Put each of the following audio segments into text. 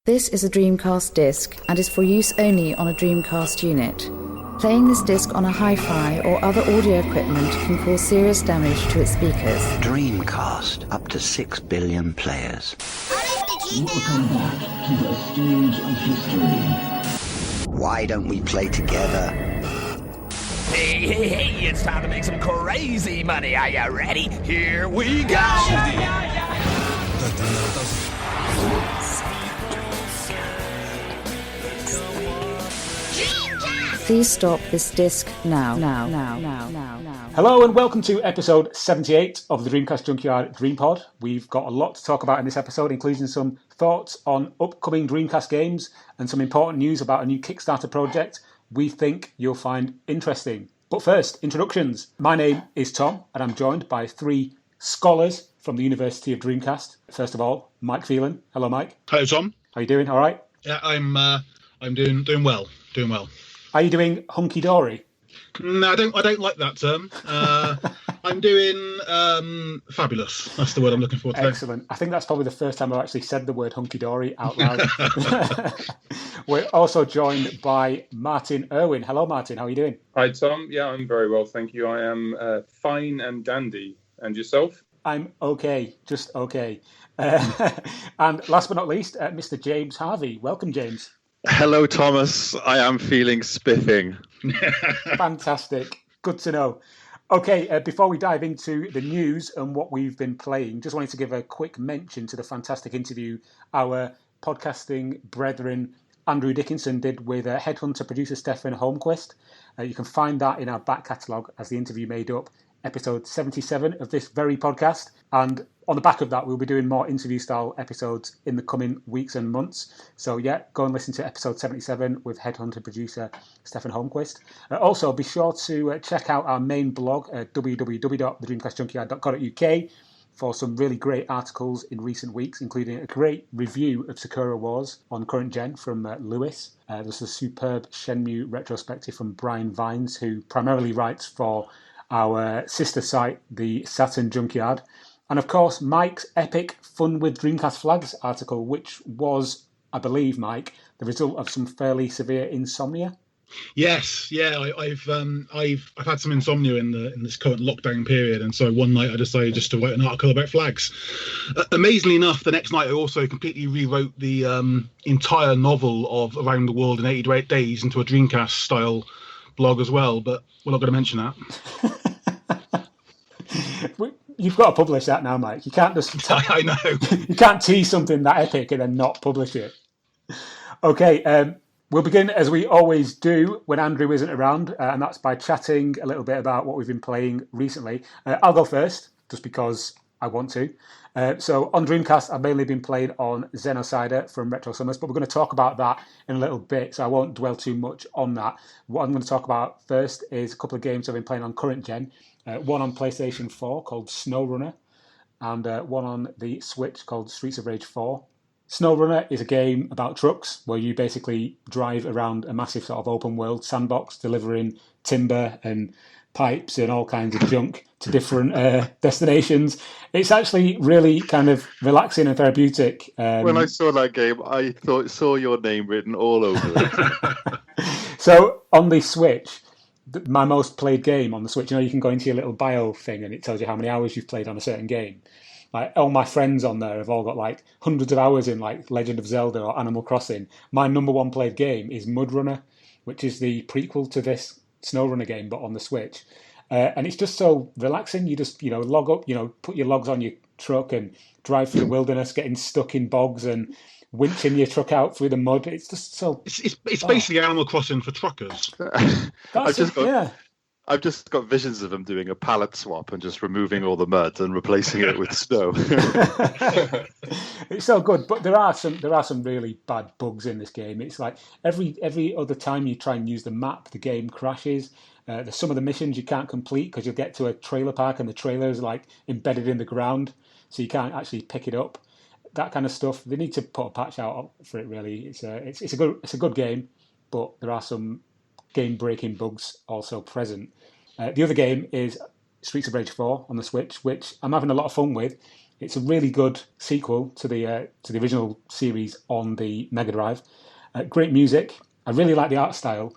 This is a Dreamcast disc and is for use only on a Dreamcast unit. Playing this disc on a hi-fi or other audio equipment can cause serious damage to its speakers. Dreamcast, up to 6 billion players. Welcome back to the stage of history. Why don't we play together? Hey, it's time to make some crazy money. Are you ready? Here we go! Please stop this disc now. Hello and welcome to episode 78 of the Dreamcast Junkyard DreamPod. We've got a lot to talk about in this episode, including some thoughts on upcoming Dreamcast games and some important news about a new Kickstarter project we think you'll find interesting. But first, introductions. My name is Tom and I'm joined by three scholars from the University of Dreamcast. First of all, Mike Phelan. Hello, Mike. Hello, Tom. How are you doing? All right? Yeah, I'm doing well. Doing well. Are you doing hunky-dory? No, I don't like that term. I'm doing fabulous. That's the word I'm looking for today. Excellent. I think that's probably the first time I've actually said the word hunky-dory out loud. We're also joined by Martin Irwin. Hello, Martin. How are you doing? Hi, Tom. Yeah, I'm very well, thank you. I am fine and dandy. And yourself? I'm okay, just okay. And last but not least, Mr. James Harvey. Welcome, James. Hello, Thomas. I am feeling spiffing. Fantastic. Good to know. Okay, before we dive into the news and what we've been playing, just wanted to give a quick mention to the fantastic interview our podcasting brethren Andrew Dickinson did with Headhunter producer Stefan Holmquist. You can find that in our back catalogue as the interview made up episode 77 of this very podcast. And on the back of that, we'll be doing more interview-style episodes in the coming weeks and months. So yeah, go and listen to episode 77 with Headhunter producer Stefan Holmquist. Also, be sure to check out our main blog at www.thedreamcastjunkyard.co.uk for some really great articles in recent weeks, including a great review of Sakura Wars on current gen from Lewis. There's a superb Shenmue retrospective from Brian Vines, who primarily writes for our sister site, the Saturn Junkyard. And of course, Mike's epic Fun with Dreamcast Flags article, which was, I believe, Mike, the result of some fairly severe insomnia. Yes, yeah, I've had some insomnia in this current lockdown period, and so one night I decided just to write an article about flags. Amazingly enough, the next night I also completely rewrote the entire novel of Around the World in 88 Days into a Dreamcast style blog as well, but we're not going to mention that. You've got to publish that now, Mike. You can't just... I know. You can't tease something that epic and then not publish it. Okay, we'll begin as we always do when Andrew isn't around, and that's by chatting a little bit about what we've been playing recently. I'll go first, just because I want to. So on Dreamcast, I've mainly been playing on Xenocider from Retro Summers, but we're going to talk about that in a little bit, so I won't dwell too much on that. What I'm going to talk about first is a couple of games I've been playing on current gen. One on PlayStation 4 called SnowRunner, and one on the Switch called Streets of Rage 4. SnowRunner is a game about trucks where you basically drive around a massive sort of open world sandbox, delivering timber and pipes and all kinds of junk to different destinations. It's actually really kind of relaxing and therapeutic. When I saw that game, I saw your name written all over it. So on the Switch, my most played game on the Switch, you can go into your little bio thing and it tells you how many hours you've played on a certain game. Like all my friends on there have all got like hundreds of hours in like Legend of Zelda or Animal Crossing. My number one played game is Mudrunner, which is the prequel to this SnowRunner game, but on the Switch. And it's just so relaxing. You just, log up, put your logs on your truck and drive through the wilderness, getting stuck in bogs and winching your truck out through the mud. It's just so... It's basically Animal Crossing for truckers. I've just got visions of them doing a pallet swap and just removing all the mud and replacing it with snow. It's so good, but there are some really bad bugs in this game. It's like every other time you try and use the map, the game crashes. There's some of the missions you can't complete because you'll get to a trailer park and the trailer is like embedded in the ground, so you can't actually pick it up. That kind of stuff. They need to put a patch out for it. Really, it's a good game, but there are some game-breaking bugs also present. The other game is Streets of Rage 4 on the Switch, which I'm having a lot of fun with. It's a really good sequel to the original series on the Mega Drive. Great music. I really like the art style.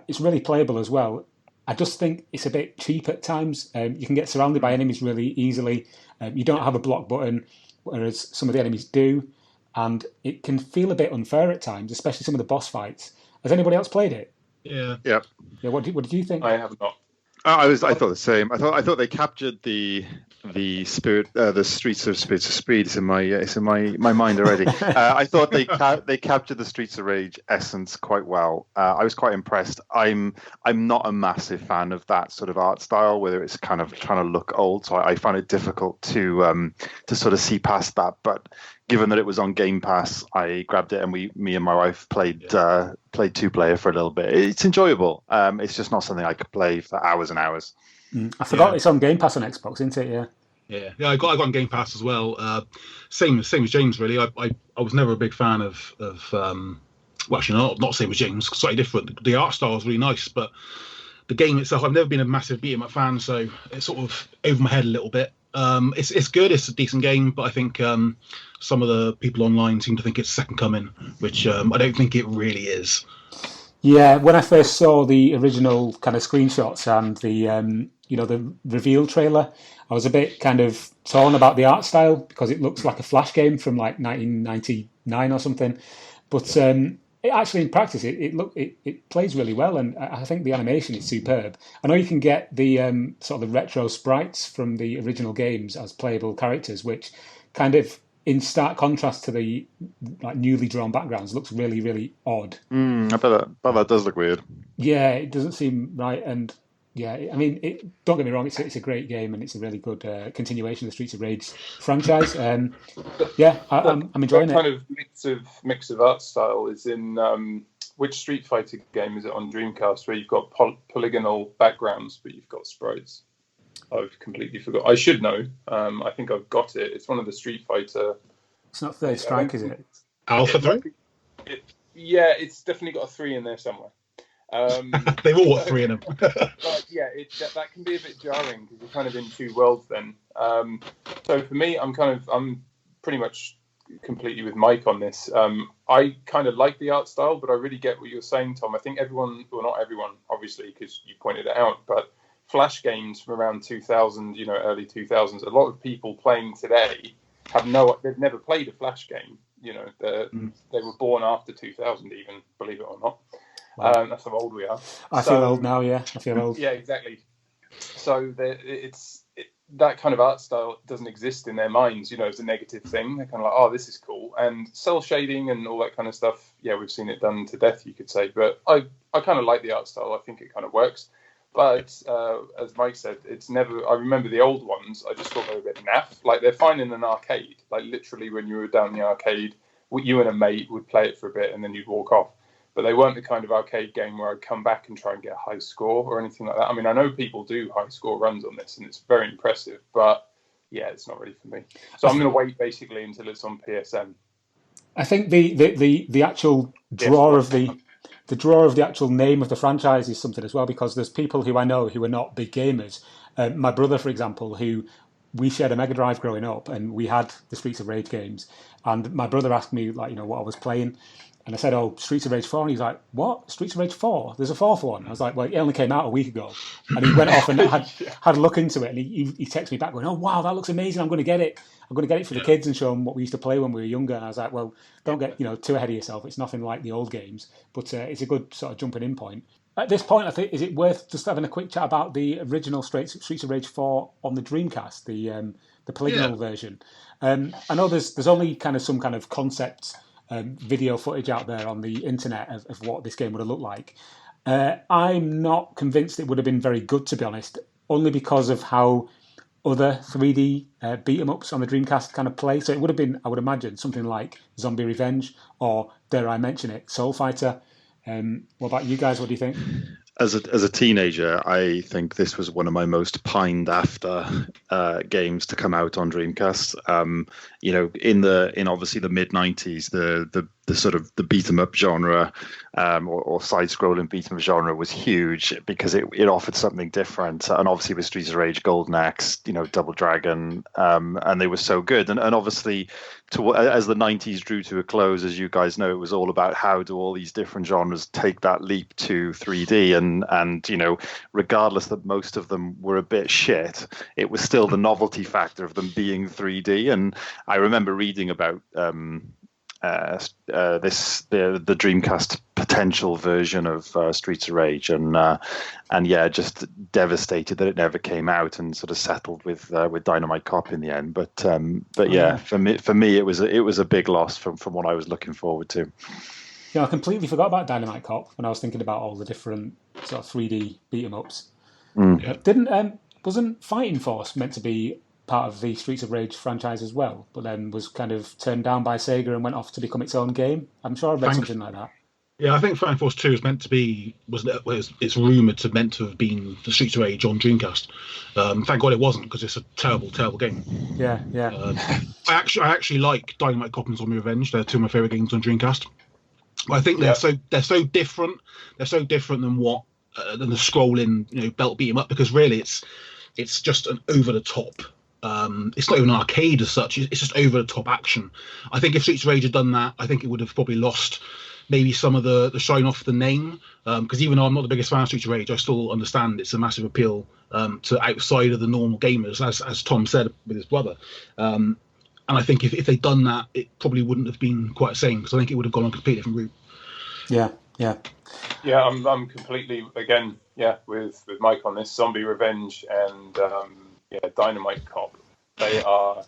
It's really playable as well. I just think it's a bit cheap at times. You can get surrounded by enemies really easily. You don't have a block button, whereas some of the enemies do. And it can feel a bit unfair at times, especially some of the boss fights. Has anybody else played it? Yeah. Yeah. Yeah. What did you think? I have not. I thought the same. I thought they captured the spirit, the Streets of Speed. It's in my mind already. I thought they captured the Streets of Rage essence quite well. I was quite impressed. I'm not a massive fan of that sort of art style, whether it's kind of trying to look old. So I find it difficult to sort of see past that. But given that it was on Game Pass, I grabbed it, and me and my wife played 2-player for a little bit. It's enjoyable. It's just not something I could play for hours and hours. I forgot it's on Game Pass on Xbox, isn't it? Yeah. Yeah. I got on Game Pass as well. Same as James, really. I was never a big fan of well, actually not same as James, slightly different. The art style is really nice, but the game itself, I've never been a massive beat 'em up fan, so it's sort of over my head a little bit. It's good. It's a decent game, but I think some of the people online seem to think it's Second Coming, which I don't think it really is. Yeah, when I first saw the original kind of screenshots and the reveal trailer, I was a bit kind of torn about the art style because it looks like a Flash game from like 1999 or something. But it actually in practice it plays really well, and I think the animation is superb. I know you can get the sort of the retro sprites from the original games as playable characters, which kind of in stark contrast to the like newly drawn backgrounds looks really, really odd. I bet that does look weird. Yeah, it doesn't seem right, and yeah, I mean, don't get me wrong, it's a great game and it's a really good continuation of the Streets of Rage franchise. I'm enjoying that it. Kind of mix of art style is in which Street Fighter game is it on Dreamcast where you've got polygonal backgrounds but you've got sprites? I've completely forgot. I should know. I think I've got it. It's one of the Street Fighter. It's not Third Strike, is it? Alpha 3? Yeah, it's definitely got a 3 in there somewhere. They've all got 3 in them. But yeah, that can be a bit jarring because you're kind of in two worlds then. So for me, I'm pretty much completely with Mike on this. I kind of like the art style, but I really get what you're saying, Tom. I think everyone, well, not everyone, obviously, because you pointed it out, but Flash games from around 2000, early 2000s, a lot of people playing today they've never played a Flash game. They were born after 2000 even, believe it or not. Wow. That's how old we are. I feel old now, yeah. I feel old. Yeah, exactly. So that kind of art style doesn't exist in their minds, as a negative thing. They're kind of like, oh, this is cool. And cell shading and all that kind of stuff, yeah, we've seen it done to death, you could say. But I kind of like the art style. I think it kind of works. But as Mike said, it's never. I remember the old ones. I just thought they were a bit naff. Like they're fine in an arcade. Like literally, when you were down the arcade, you and a mate would play it for a bit, and then you'd walk off. But they weren't the kind of arcade game where I'd come back and try and get a high score or anything like that. I mean, I know people do high score runs on this, and it's very impressive. But yeah, it's not really for me. So I'm going to wait basically until it's on PSN. I think the actual draw of the actual name of the franchise is something as well, because there's people who I know who are not big gamers. My brother, for example, who we shared a Mega Drive growing up, and we had the Streets of Rage games. And my brother asked me, what I was playing. And I said, oh, Streets of Rage 4. And he's like, what? Streets of Rage 4? There's a fourth one. I was like, well, it only came out a week ago. And he went off and had a look into it. And he texted me back going, oh, wow, that looks amazing. I'm going to get it. I'm going to get it for the kids and show them what we used to play when we were younger. And I was like, well, don't get too ahead of yourself. It's nothing like the old games. But it's a good sort of jumping in point. At this point, I think, is it worth just having a quick chat about the original Streets of Rage 4 on the Dreamcast, the polygonal version? I know there's only kind of some kind of concept video footage out there on the internet of what this game would have looked like. I'm not convinced it would have been very good, to be honest, only because of how other 3D beat-em-ups on the Dreamcast kind of play. So it would have been, I would imagine, something like Zombie Revenge or, dare I mention it, Soul Fighter. What about you guys? What do you think? As a teenager, I think this was one of my most pined after games to come out on Dreamcast. In obviously the mid '90s, the sort of the beat 'em up genre or side scrolling beat 'em up genre was huge because it offered something different. And obviously with Streets of Rage, Golden Axe, Double Dragon, and they were so good. And obviously, as the '90s drew to a close, as you guys know, it was all about how do all these different genres take that leap to 3D. And regardless that most of them were a bit shit, it was still the novelty factor of them being 3D. And I remember reading about the Dreamcast potential version of Streets of Rage, and just devastated that it never came out, and sort of settled with Dynamite Cop in the end. But yeah, for me, it was a big loss from what I was looking forward to. I completely forgot about Dynamite Cop when I was thinking about all the different sort of 3D beat 'em ups. Wasn't Fighting Force meant to be part of the Streets of Rage franchise as well, but then was kind of turned down by Sega and went off to become its own game? I'm sure I've read something like that. Yeah, I think Fighting Force 2 is meant to be it's rumoured to meant to have been the Streets of Rage on Dreamcast. Thank God it wasn't, because it's a terrible, terrible game. Yeah. I actually like Dynamite Cop and Zombie Revenge. They're two of my favourite games on Dreamcast. But I think they're so different. They're so different than than the scrolling belt beat 'em up, because really it's just an over the top. It's not even an arcade as such. It's just over the top action. I think if Streets of Rage had done that, I think it would have probably lost maybe some of the shine off the name. Because even though I'm not the biggest fan of Streets of Rage, I still understand it's a massive appeal to outside of the normal gamers, as Tom said with his brother. And I think if they'd done that, it probably wouldn't have been quite the same, because I think it would have gone on a completely different route. Yeah, I'm completely with Mike on this. Zombie Revenge and Dynamite Cop. They are,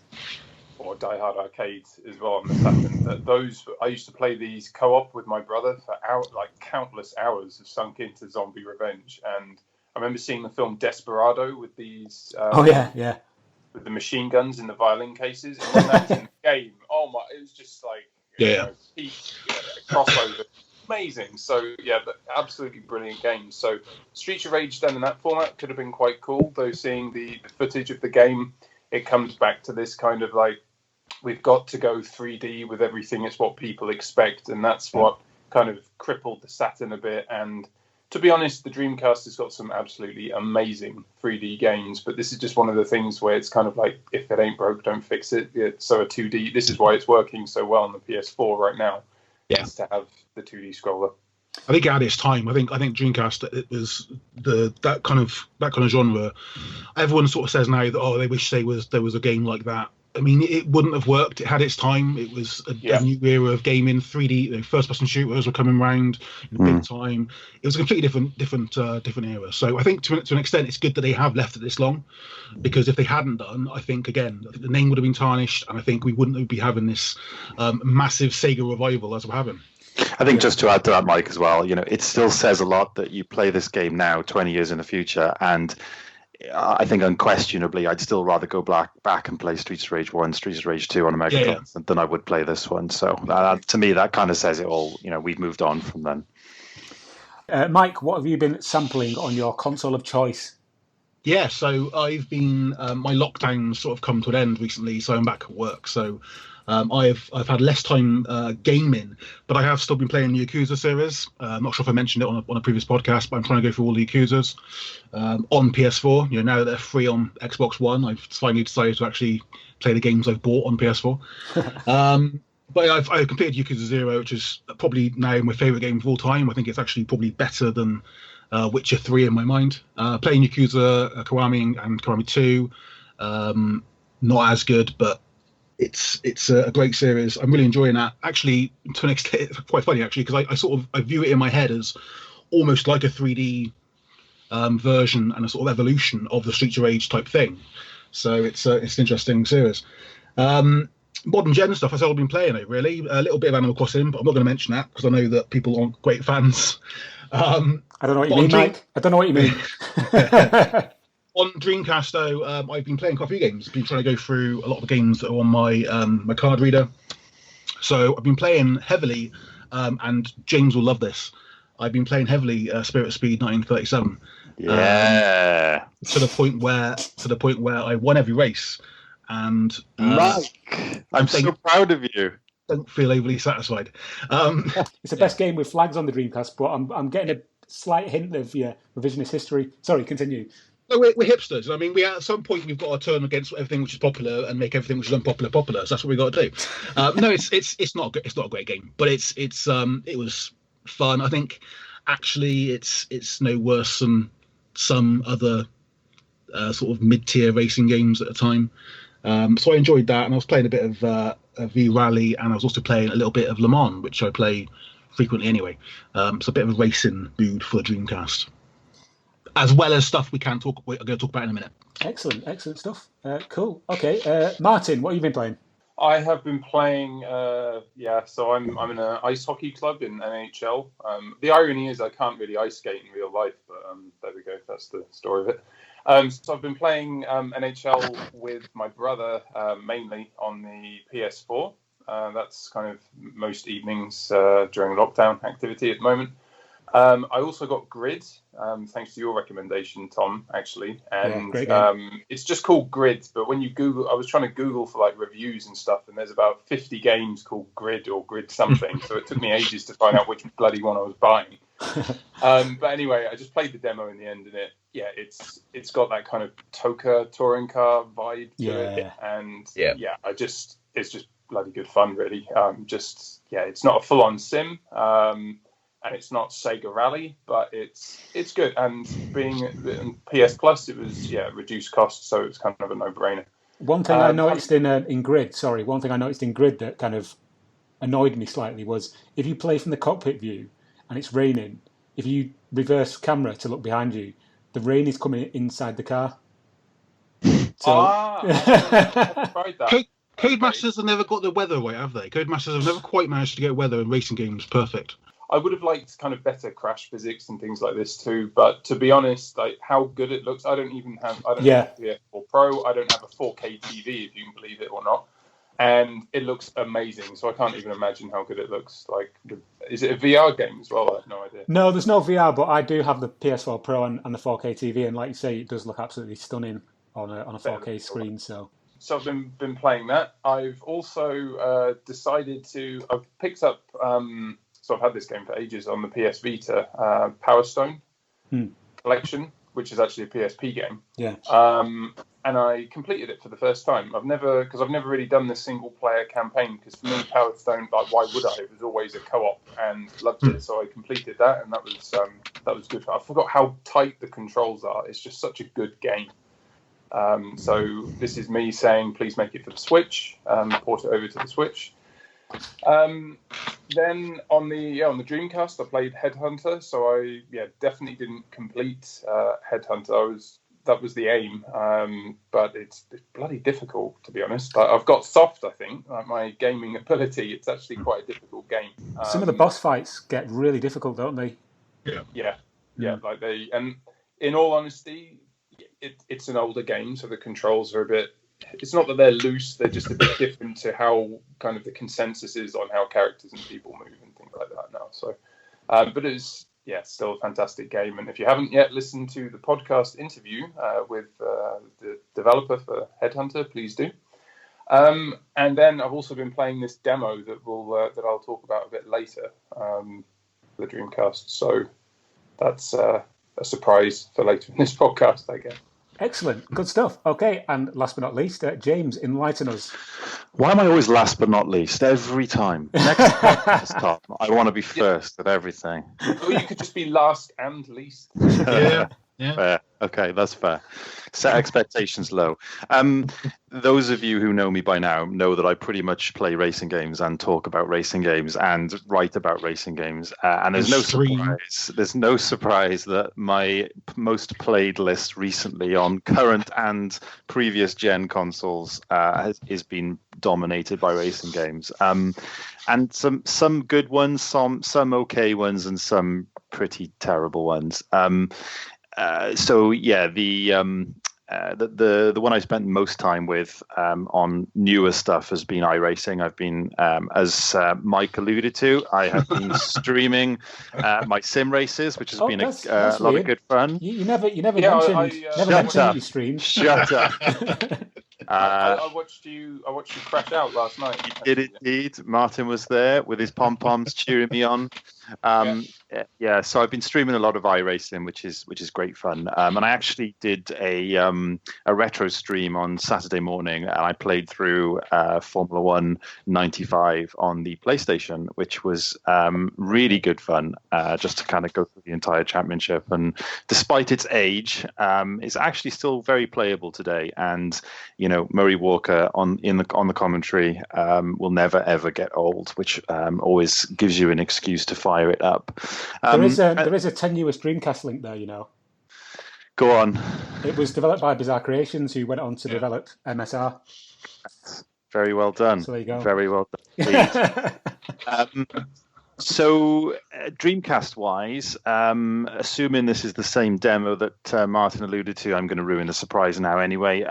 or Die Hard Arcade as well on the Saturn. Those I used to play these co-op with my brother for countless hours have sunk into Zombie Revenge. And I remember seeing the film Desperado with these. With the machine guns in the violin cases, and when that's in the game, it was just like peak crossover. Amazing. So but absolutely brilliant games. So Streets of Rage done in that format could have been quite cool, though. Seeing the footage of the game, it comes back to this kind of like, we've got to go 3D with everything. It's what people expect, and that's what kind of crippled the Saturn a bit. And to be honest, the Dreamcast has got some absolutely amazing 3D games, but this is just one of the things where it's kind of like, if it ain't broke, don't fix it. So a 2D, this is why it's working so well on the PS4 right now. Is to have the 2D scroller. I think at its time, I think Dreamcast, it was that kind of genre. Everyone sort of says now that they wish there was a game like that. I mean, it wouldn't have worked. It had its time. It was a new era of gaming. 3D, first-person shooters were coming around in big time. It was a completely different era. So I think to an extent, it's good that they have left it this long, because if they hadn't done, I think again the name would have been tarnished, and I think we wouldn't be having this massive Sega revival as we're having. I think just to add to that, Mike, as well, it still says a lot that you play this game now, 20 years in the future, and I think unquestionably I'd still rather go back and play Streets of Rage 1, Streets of Rage 2 on a Mega than I would play this one. So to me, that kind of says it all. We've moved on from then. Mike, what have you been sampling on your console of choice? Yeah, so I've been my lockdown's sort of come to an end recently, so I'm back at work. So I've had less time gaming, but I have still been playing the Yakuza series. I'm not sure if I mentioned it on a previous podcast, but I'm trying to go through all the Yakuzas on PS4. Now that they're free on Xbox One, I've finally decided to actually play the games I've bought on PS4. But I've completed Yakuza 0, which is probably now my favourite game of all time. I think it's actually probably better than Witcher 3 in my mind. Playing Yakuza Kiwami and Kiwami 2, not as good, but it's a great series. I'm really enjoying that. Actually, to an extent, it's quite funny actually, because I view it in my head as almost like a 3D version and a sort of evolution of the Streets of Rage type thing. So it's an interesting series. Modern gen stuff, that's all I've been playing it really. A little bit of Animal Crossing, but I'm not going to mention that because I know that people aren't great fans. I don't know what you mean, Mike. I don't know what you mean. On Dreamcast, though, I've been playing quite a few games. I've been trying to go through a lot of the games that are on my my card reader. So I've been playing heavily, and James will love this. I've been playing heavily Spirit of Speed 1937. Yeah. To the point where I won every race, and Mike, I'm so proud of you. Don't feel overly satisfied. It's the best game with flags on the Dreamcast, but I'm getting a slight hint of revisionist history. Sorry, continue. No, we're hipsters. I mean, at some point we've got to turn against everything which is popular and make everything which is unpopular popular. So that's what we got to do. No, it's not a great game, but it was fun. I think actually it's no worse than some other sort of mid-tier racing games at the time. So I enjoyed that, and I was playing a bit of V Rally, and I was also playing a little bit of Le Mans, which I play frequently anyway. So a bit of a racing mood for the Dreamcast, as well as stuff we're going to talk about in a minute. Excellent stuff. Cool. Okay, Martin, what have you been playing? I have been playing, so I'm in an ice hockey club in NHL. The irony is I can't really ice skate in real life, but there we go. That's the story of it. So I've been playing NHL with my brother mainly on the PS4. That's kind of most evenings during lockdown activity at the moment. I also got Grid, thanks to your recommendation, Tom, actually. And great game. It's just called Grid, but when you Google, I was trying to Google for like reviews and stuff, and there's about 50 games called Grid or Grid something. So it took me ages to find out which bloody one I was buying. But anyway, I just played the demo in the end, and it's got that kind of Toka touring car vibe to it. And it's just bloody good fun, really. It's not a full-on sim. And it's not Sega Rally, but it's good. And being in PS Plus, it was reduced cost, so it was kind of a no-brainer. One thing I noticed in Grid, that kind of annoyed me slightly was if you play from the cockpit view and it's raining, if you reverse camera to look behind you, the rain is coming inside the car. So... I've tried that. Codemasters have never got the weather right, have they? Codemasters have never quite managed to get weather in racing games perfect. I would have liked kind of better crash physics and things like this too, but to be honest, like how good it looks, I don't have a PS4 Pro, I don't have a 4K TV, if you can believe it or not, and it looks amazing. So I can't even imagine how good it looks. Like, is it a VR game as well? I have no idea. No, there's no VR, but I do have the PS4 Pro and the 4K TV, and like you say, it does look absolutely stunning on a 4K screen. So I've been playing that. I've also I've picked up. So I've had this game for ages on the PS Vita, Power Stone Collection, which is actually a PSP game. Yeah. And I completed it for the first time. I've never really done the single player campaign, because for me, Power Stone, like, why would I? It was always a co-op, and loved it. So I completed that, and that was good. I forgot how tight the controls are. It's just such a good game. So this is me saying, please make it for the Switch. Port it over to the Switch. Then on the Dreamcast, I played Headhunter. So I definitely didn't complete Headhunter. That was the aim, but it's bloody difficult, to be honest. I've got soft, I think, like my gaming ability. It's actually quite a difficult game. Some of the boss fights get really difficult, don't they? Yeah. Like and in all honesty, it's an older game, so the controls are a bit. It's not that they're loose; they're just a bit different to how kind of the consensus is on how characters and people move and things like that now. So, but it's still a fantastic game. And if you haven't yet listened to the podcast interview with the developer for Headhunter, please do. And then I've also been playing this demo that I'll talk about a bit later, the Dreamcast. So that's a surprise for later in this podcast, I guess. Excellent. Good stuff. Okay, and last but not least, James, enlighten us. Why am I always last but not least every time? Next podcast, Tom, I want to be first at everything. Or you could just be last and least. Yeah. Fair. Okay, that's fair. Set expectations low. Those of you who know me by now know that I pretty much play racing games and talk about racing games and write about racing games. And there's no surprise that my most played list recently on current and previous gen consoles has been dominated by racing games. And some good ones, some okay ones, and some pretty terrible ones. the one I spent most time with on newer stuff has been iRacing. I've been, as Mike alluded to, I have been streaming my sim races, which has been that's a lot of good fun. You never Yeah, mentioned Shut mentioned your streams. Shut up. I watched you crash out last night. He did indeed. Martin was there with his pom-poms cheering me on. So I've been streaming a lot of iRacing, which is great fun. And I actually did a retro stream on Saturday morning, and I played through Formula 1 95 on the PlayStation, which was really good fun, just to kind of go through the entire championship. And despite its age, it's actually still very playable today. And Murray Walker on the commentary will never ever get old, which always gives you an excuse to fire it up. There is a tenuous Dreamcast link there, Go on. It was developed by Bizarre Creations, who went on to develop MSR. Very well done. So there you go. Very well done. So, Dreamcast-wise, assuming this is the same demo that Martin alluded to, I'm going to ruin the surprise now anyway.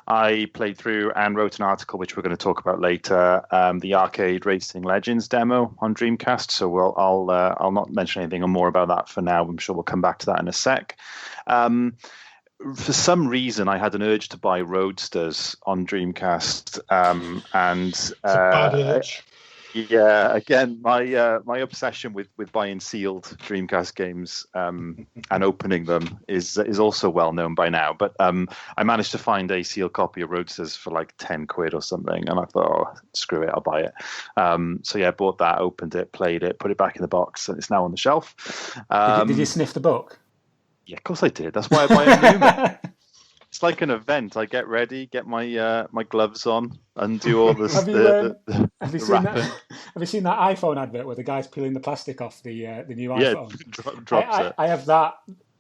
I played through and wrote an article, which we're going to talk about later, the Arcade Racing Legends demo on Dreamcast. So I'll not mention anything more about that for now. I'm sure we'll come back to that in a sec. For some reason, I had an urge to buy Roadsters on Dreamcast, It's a bad urge. Yeah, again, my obsession with buying sealed Dreamcast games and opening them is also well known by now. But I managed to find a sealed copy of Roadsters for like 10 quid or something, and I thought, screw it, I'll buy it. Bought that, opened it, played it, put it back in the box, and it's now on the shelf. Did you sniff the book? Yeah, of course I did. That's why I buy a new one. It's like an event. I get ready, get my my gloves on, and do all this. Have you seen that iPhone advert where the guy's peeling the plastic off the new iPhone? Yeah, drops it. I have that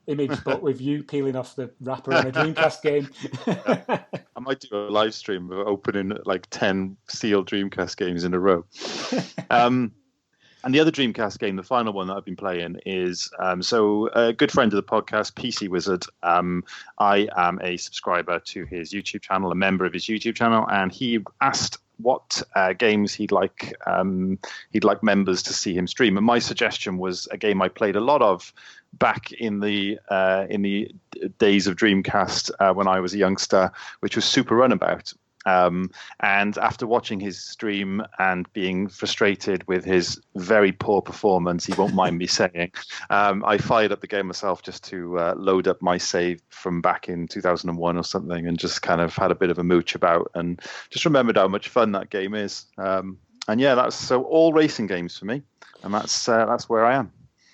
image, but with you peeling off the wrapper on a Dreamcast game. I might do a live stream of opening like 10 sealed Dreamcast games in a row. And the other Dreamcast game, the final one that I've been playing, is a good friend of the podcast, PC Wizard. I am a subscriber to his YouTube channel, a member of his YouTube channel, and he asked what games he'd like members to see him stream. And my suggestion was a game I played a lot of back in the days of Dreamcast when I was a youngster, which was Super Runabout. And after watching his stream and being frustrated with his very poor performance, he won't mind me saying, I fired up the game myself just to load up my save from back in 2001 or something, and just kind of had a bit of a mooch about and just remembered how much fun that game is. That's all racing games for me, and that's where I am.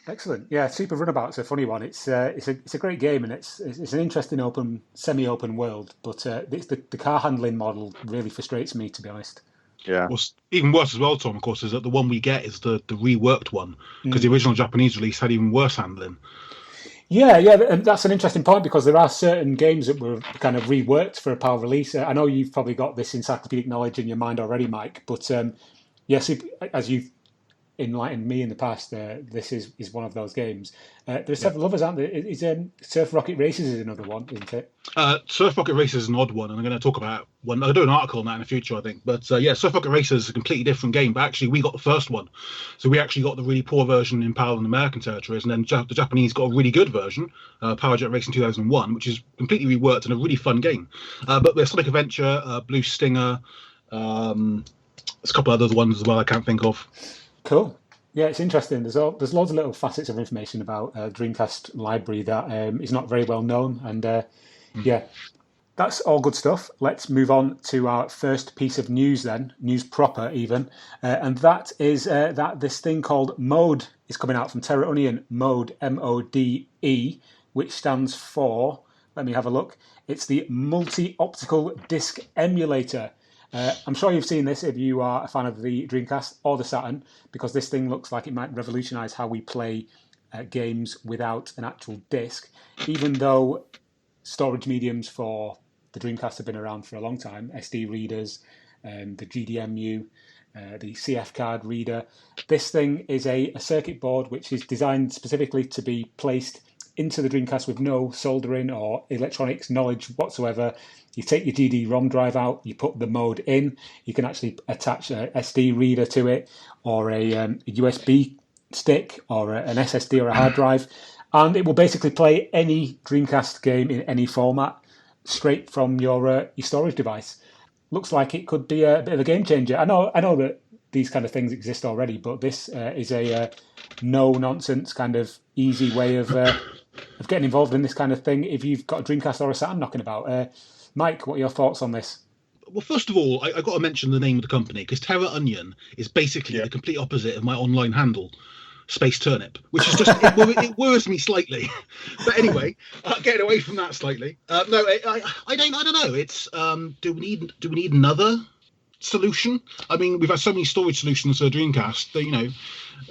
Excellent. Yeah, Super Runabout's a funny one. It's a great game, and it's an interesting semi-open world. But the car handling model really frustrates me, to be honest. Yeah. What's even worse as well, Tom, of course, is that the one we get is the reworked one, because the original Japanese release had even worse handling. Yeah, and that's an interesting point, because there are certain games that were kind of reworked for a PAL release. I know you've probably got this encyclopedic knowledge in your mind already, Mike, but yes, as you've enlightened me in the past, this is one of those games. There's several others, aren't there? Surf Rocket Races is another one, isn't it? Surf Rocket Races is an odd one, and I'm going to talk about one. I'll do an article on that in the future, I think. But Surf Rocket Races is a completely different game. But actually, we got the first one, so we actually got the really poor version in PAL and American territories, and then the Japanese got a really good version, Power Jet Racing 2001, which is completely reworked and a really fun game. But there's Sonic Adventure, Blue Stinger, there's a couple other ones as well I can't think of. Cool. Yeah, it's interesting. There's loads of little facets of information about Dreamcast library that is not very well known. And that's all good stuff. Let's move on to our first piece of news then, news proper even. And that is that this thing called MODE is coming out from Terraonion MODE, MODE, which stands for, let me have a look, it's the Multi-Optical Disc Emulator. I'm sure you've seen this if you are a fan of the Dreamcast or the Saturn, because this thing looks like it might revolutionise how we play games without an actual disc, even though storage mediums for the Dreamcast have been around for a long time, SD readers, the GDMU, the CF card reader. This thing is a circuit board which is designed specifically to be placed into the Dreamcast with no soldering or electronics knowledge whatsoever. You take your DD-ROM drive out, you put the mode in, you can actually attach a SD reader to it, or a USB stick, or an SSD or a hard drive, and it will basically play any Dreamcast game in any format straight from your storage device. Looks like it could be a bit of a game changer. I know that these kind of things exist already, but this is a no-nonsense kind of easy way of getting involved in this kind of thing if you've got a Dreamcast or a Saturn knocking about. Mike, what are your thoughts on this? Well, first of all, I got to mention the name of the company, because Terraonion is basically the complete opposite of my online handle, Space Turnip, which is just it worries me slightly. But anyway, getting away from that slightly. I don't know. It's do we need another solution? I mean, we've had so many storage solutions for Dreamcast that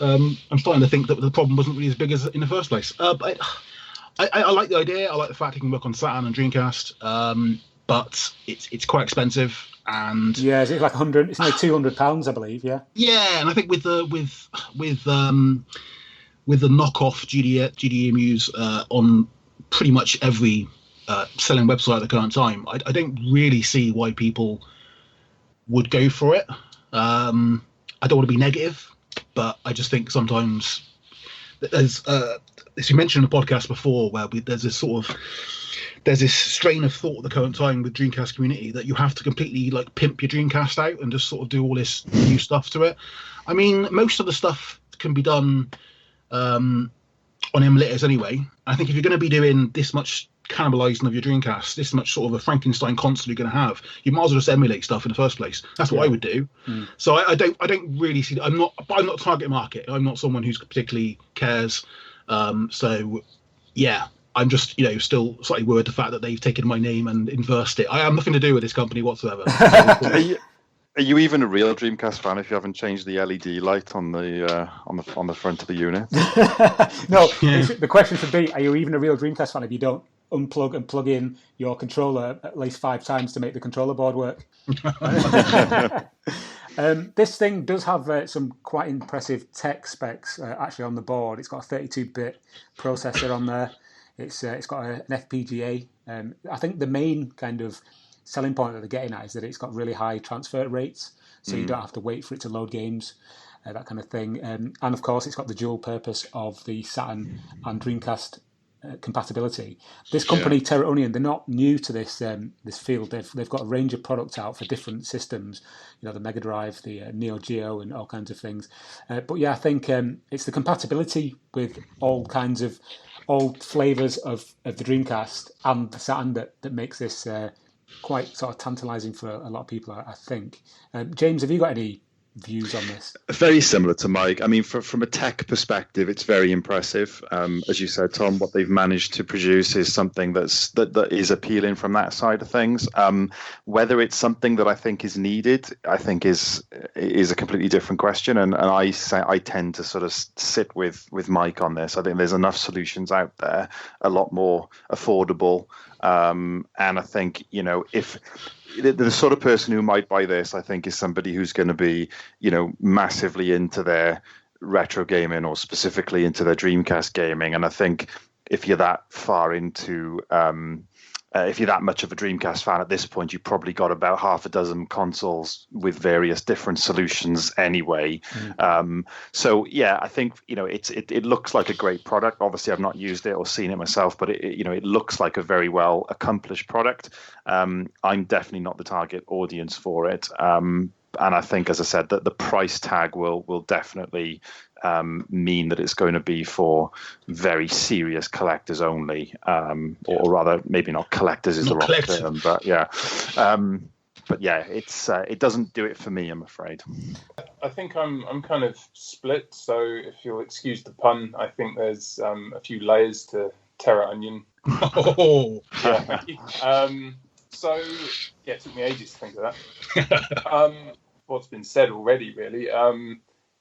I'm starting to think that the problem wasn't really as big as in the first place. But I like the idea. I like the fact it can work on Saturn and Dreamcast. But it's quite expensive, and yeah, is it like 100? It's like £200, I believe. Yeah. Yeah, and I think with the knockoff GDEMUs on pretty much every selling website at the current time, I don't really see why people would go for it. I don't want to be negative, but I just think sometimes there's as you mentioned in the podcast before, where there's this strain of thought at the current time with Dreamcast community that you have to completely like pimp your Dreamcast out and just sort of do all this new stuff to it. I mean, most of the stuff can be done on emulators anyway. I think if you're going to be doing this much cannibalizing of your Dreamcast, this much sort of a Frankenstein console you're going to have, you might as well just emulate stuff in the first place. That's what I would do. So I don't really see. I'm not target market. I'm not someone who's particularly cares. So yeah. I'm just, still slightly worried the fact that they've taken my name and inversed it. I have nothing to do with this company whatsoever. Are you even a real Dreamcast fan if you haven't changed the LED light on the front of the unit? No, the question should be: are you even a real Dreamcast fan if you don't unplug and plug in your controller at least 5 times to make the controller board work? This thing does have some quite impressive tech specs actually on the board. It's got a 32-bit processor on there. It's got an FPGA. I think the main kind of selling point that they're getting at is that it's got really high transfer rates, so you don't have to wait for it to load games, that kind of thing. And of course, it's got the dual purpose of the Saturn and Dreamcast compatibility. This company, Terraonion, they're not new to this field. They've got a range of products out for different systems. The Mega Drive, the Neo Geo, and all kinds of things. But yeah, I think it's the compatibility with all kinds of old flavours of the Dreamcast and the Saturn that makes this quite sort of tantalising for a lot of people, I think. James, have you got any views on this? Very similar to Mike. I mean, from a tech perspective, it's very impressive. As you said, Tom, what they've managed to produce is something that is appealing from that side of things. Whether it's something that I think is needed, I think is a completely different question. And I tend to sort of sit with Mike on this. I think there's enough solutions out there, a lot more affordable. And I think, if the sort of person who might buy this, I think, is somebody who's going to be, massively into their retro gaming or specifically into their Dreamcast gaming. And I think if you're that far into, if you're that much of a Dreamcast fan at this point, you've probably got about half a dozen consoles with various different solutions anyway. So yeah, I think it looks like a great product. Obviously, I've not used it or seen it myself, but it looks like a very well accomplished product. I'm definitely not the target audience for it. And I think, as I said, that the price tag will definitely mean that it's going to be for very serious collectors only, or rather, maybe not collectors is the wrong term, but yeah. But yeah, it doesn't do it for me, I'm afraid. I think I'm kind of split. So if you'll excuse the pun, I think there's a few layers to Terraonion. Oh, yeah, thank you. So yeah, it took me ages to think of that. What's been said already, really.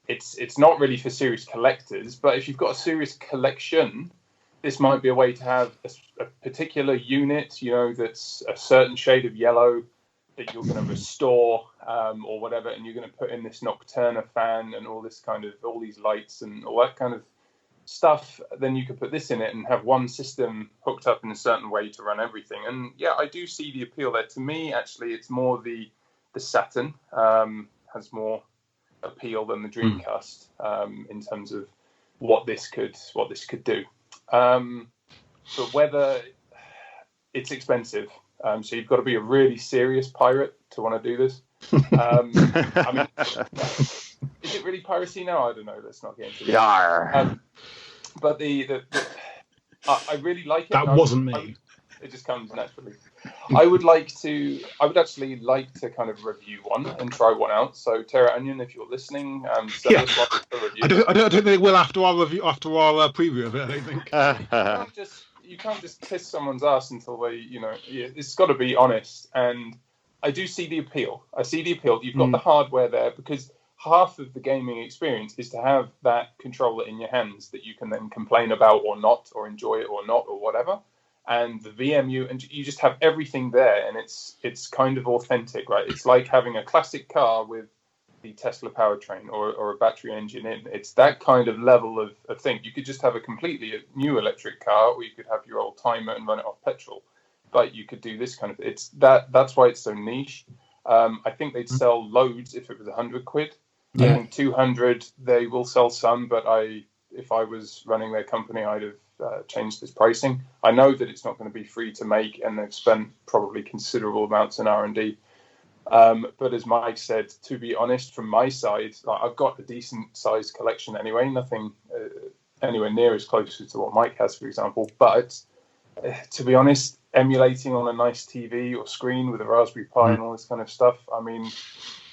It's not really for serious collectors, but if you've got a serious collection, this might be a way to have a particular unit, that's a certain shade of yellow that you're going to restore or whatever, and you're going to put in this Nocturna fan and all these lights and all that kind of stuff, then you could put this in it and have one system hooked up in a certain way to run everything. And yeah, I do see the appeal there. To me, actually, it's more the Saturn has more appeal than the Dreamcast in terms of what this could do. But whether it's expensive, so you've got to be a really serious pirate to want to do this. I mean, is it really piracy now? I don't know. Let's not get into it. But I really like it. That wasn't me. It just comes naturally. I would actually like to kind of review one and try one out. So Terraonion, if you're listening, send us one for review. I don't think it will after our review, after our preview of it. I don't think. You can't just kiss someone's ass until they, it's got to be honest. And I do see the appeal. I see the appeal. You've got the hardware there, because half of the gaming experience is to have that controller in your hands that you can then complain about or not, or enjoy it or not, or whatever. And the VMU, and you just have everything there, and it's kind of authentic, right? It's like having a classic car with the Tesla powertrain or a battery engine in. It's that kind of level of thing. You could just have a completely new electric car, or you could have your old timer and run it off petrol. But you could do this kind of. That's why it's so niche. I think they'd sell loads if it was £100. I think 200 they will sell some, but if I was running their company, I'd have changed this pricing. I know that it's not going to be free to make, and they've spent probably considerable amounts in R&D. But as Mike said, to be honest, from my side, I've got a decent sized collection anyway. Nothing anywhere near as close to what Mike has, for example. But to be honest, emulating on a nice TV or screen with a Raspberry Pi and all this kind of stuff, I mean,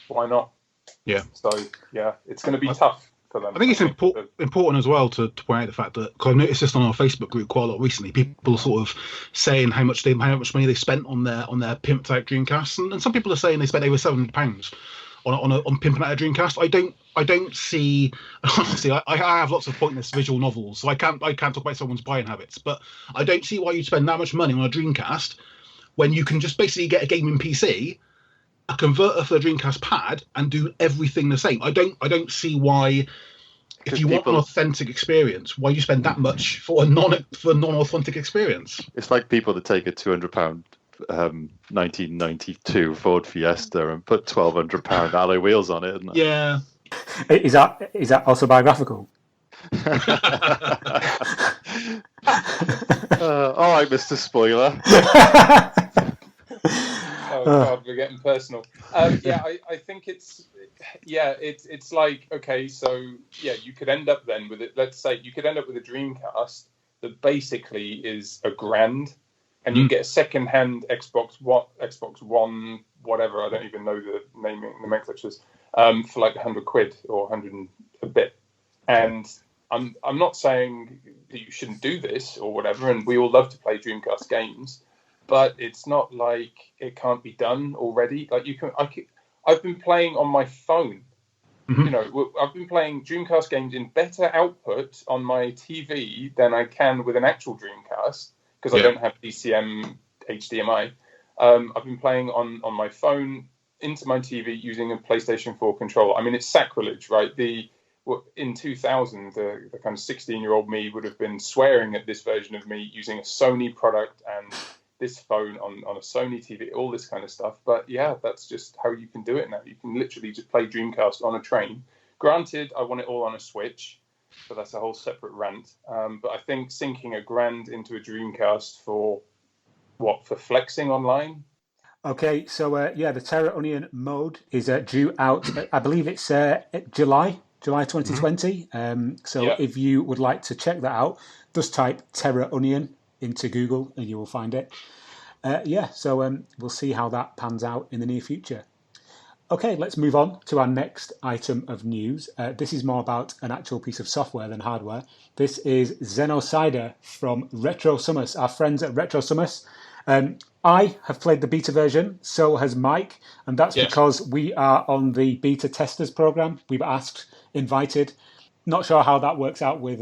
why not? Yeah. So, yeah, it's going to be tough for them. I think it's important as well to point out the fact that, because I've noticed this on our Facebook group quite a lot recently, people are sort of saying how much money they spent on their pimped out Dreamcast, and some people are saying they spent over £700 on pimping out a Dreamcast. I don't see. Honestly, I have lots of pointless visual novels, so I can't talk about someone's buying habits, but I don't see why you'd spend that much money on a Dreamcast when you can just basically get a gaming PC, a converter for the Dreamcast pad, and do everything the same. I don't see why, if you want an authentic experience, why you spend that much for a non-authentic experience. It's like people that take a £200 1992 Ford Fiesta and put £1,200 alloy wheels on it. Isn't it? Yeah. Is that also biographical? All right, Mr. Spoiler. Oh God, we're getting personal. I think it's like, okay, so yeah, you could end up then with it. Let's say you could end up with a Dreamcast that basically is £1,000, and you get a second-hand Xbox One, whatever. I don't even know the nomenclatures, for like £100 or 100 and a bit. And I'm not saying that you shouldn't do this or whatever. And we all love to play Dreamcast games. But it's not like it can't be done already. Like I've been playing on my phone. I've been playing Dreamcast games in better output on my TV than I can with an actual Dreamcast, because I don't have DCM HDMI. I've been playing on my phone into my TV using a PlayStation 4 controller. I mean, it's sacrilege, right? In 2000, the kind of 16-year-old me would have been swearing at this version of me using a Sony product and this phone on a Sony TV, all this kind of stuff. But yeah, that's just how you can do it now. You can literally just play Dreamcast on a train. Granted, I want it all on a Switch, so that's a whole separate rant. But I think sinking £1,000 into a Dreamcast for flexing online? Okay, so the Terraonion MODE is due out, I believe it's July 2020. If you would like to check that out, just type Terraonion into Google and you will find it. We'll see how that pans out in the near future. Okay, let's move on to our next item of news. This is more about an actual piece of software than hardware. This is Xenocider from Retro Summers, our friends at Retro Summers. I have played the beta version, so has Mike, and that's because we are on the beta testers program. We've invited. Not sure how that works out with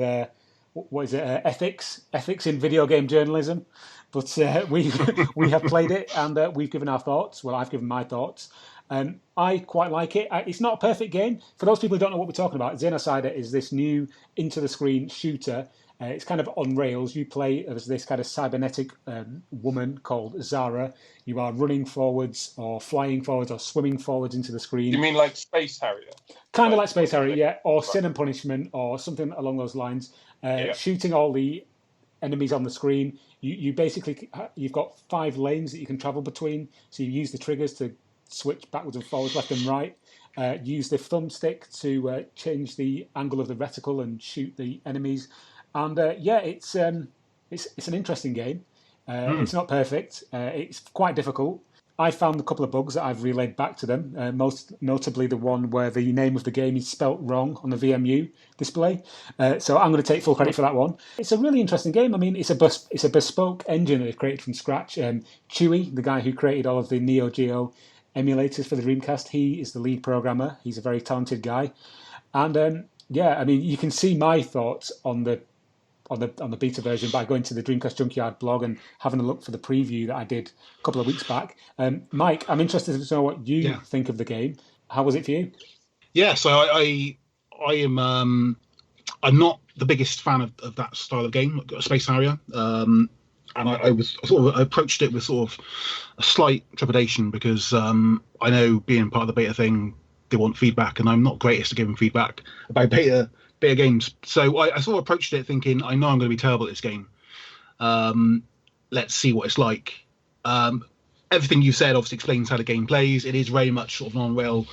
ethics in video game journalism, but we have played it and we've given our thoughts. Well, I've given my thoughts. I quite like it. It's not a perfect game. For those people who don't know what we're talking about, Xenocider is this new into-the-screen shooter. It's kind of on rails. You play as this kind of cybernetic woman called Zara. You are running forwards or flying forwards or swimming forwards into the screen. You mean like Space Harrier? Kind of like Space Harrier, yeah, or Sin and Punishment or something along those lines. Shooting all the enemies on the screen. You basically, you've got 5 lanes that you can travel between. So you use the triggers to switch backwards and forwards, left and right. Use the thumbstick to change the angle of the reticle and shoot the enemies. And it's an interesting game. It's not perfect. It's quite difficult. I found a couple of bugs that I've relayed back to them, most notably the one where the name of the game is spelt wrong on the VMU display. So I'm going to take full credit for that one. It's a really interesting game. I mean, it's a bespoke engine that they've created from scratch. Chewy, the guy who created all of the Neo Geo emulators for the Dreamcast, he is the lead programmer. He's a very talented guy. And I mean, you can see my thoughts on the beta version by going to the Dreamcast Junkyard blog and having a look for the preview that I did a couple of weeks back. Mike, I'm interested to know what you think of the game. How was it for you? Yeah, so I am I'm not the biggest fan of that style of game, Space Harrier. And I was I approached it with sort of a slight trepidation because I know being part of the beta thing, they want feedback, and I'm not greatest at giving feedback about beta games. So I sort of approached it thinking, I know I'm going to be terrible at this game. Let's see what it's like. Everything you said obviously explains how the game plays. It is very much sort of an on-rail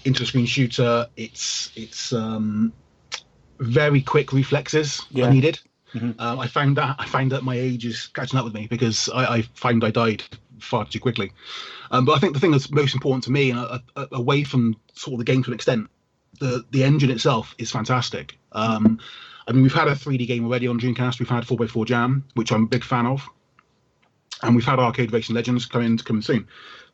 into-screen shooter. It's very quick reflexes are needed. Mm-hmm. I found that my age is catching up with me because I found I died far too quickly. But I think the thing that's most important to me, and away from sort of the game to an extent, the engine itself is fantastic. I mean, we've had a 3D game already on Dreamcast. We've had 4x4 Jam, which I'm a big fan of, and we've had Arcade Racing Legends coming soon.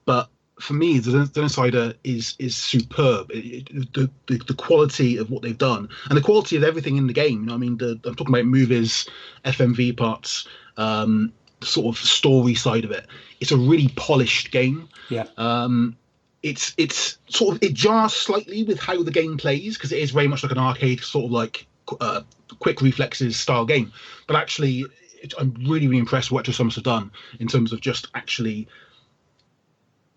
But for me, the Xenocider is superb. The quality of what they've done and the quality of everything in the game. You know, I mean, I'm talking about movies, FMV parts, the sort of story side of it. It's a really polished game. Yeah. It's sort of, it jars slightly with how the game plays because it is very much like an arcade sort of like quick reflexes style game. But actually, I'm really impressed with what Summers have done in terms of just actually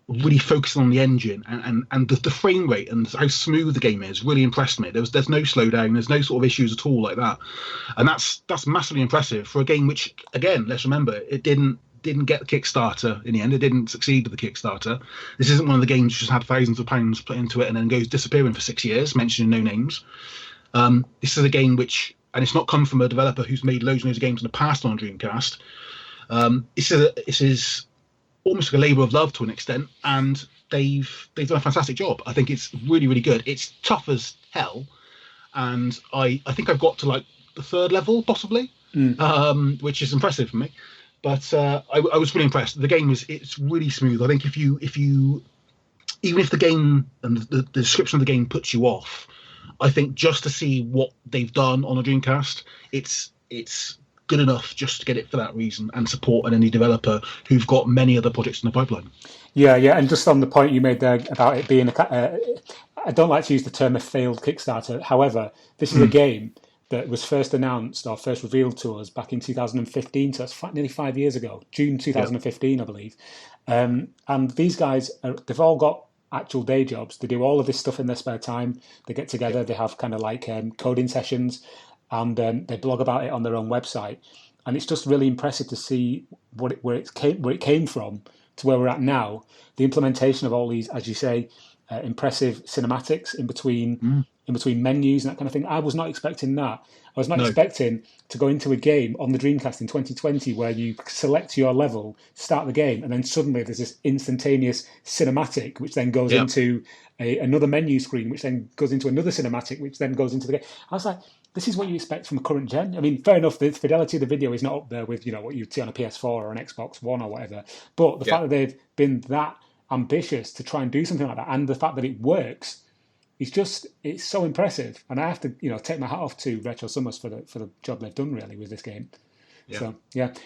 really focusing on the engine and the frame rate and how smooth the game is really impressed me. There's no slowdown, there's no sort of issues at all like that, and that's massively impressive for a game which, again, let's remember, it didn't get the Kickstarter in the end. It didn't succeed with the Kickstarter. This isn't one of the games which has had thousands of pounds put into it and then goes disappearing for 6 years, mentioning no names. This is a game which, and it's not come from a developer who's made loads and loads of games in the past on Dreamcast. This is almost like a labour of love to an extent, and they've done a fantastic job. I think it's really, really good. It's tough as hell, and I think I've got to like the 3rd level possibly, which is impressive for me. But I was really impressed. The game it's really smooth. I think if you even if the game and the description of the game puts you off, I think just to see what they've done on a Dreamcast, it's good enough just to get it for that reason and support any developer who've got many other projects in the pipeline. Yeah, and just on the point you made there about it being I don't like to use the term a failed Kickstarter. However, this is a game that was first announced or first revealed to us back in 2015, so that's nearly 5 years ago, June 2015, I believe. And these guys, they've all got actual day jobs. They do all of this stuff in their spare time. They get together, they have kind of like coding sessions, and they blog about it on their own website. And it's just really impressive to see where it came from to where we're at now. The implementation of all these, as you say, impressive cinematics in between menus and that kind of thing. I was not expecting that. I was not expecting to go into a game on the Dreamcast in 2020 where you select your level, start the game, and then suddenly there's this instantaneous cinematic which then goes into another menu screen, which then goes into another cinematic, which then goes into the game. I was like, this is what you expect from a current gen. I mean, fair enough, the fidelity of the video is not up there with, what you'd see on a PS4 or an Xbox One or whatever. But the fact that they've been that ambitious to try and do something like that, and the fact that it works, it's so impressive. And I have to, take my hat off to Retro Summers for the job they've done really with this game. Yeah. So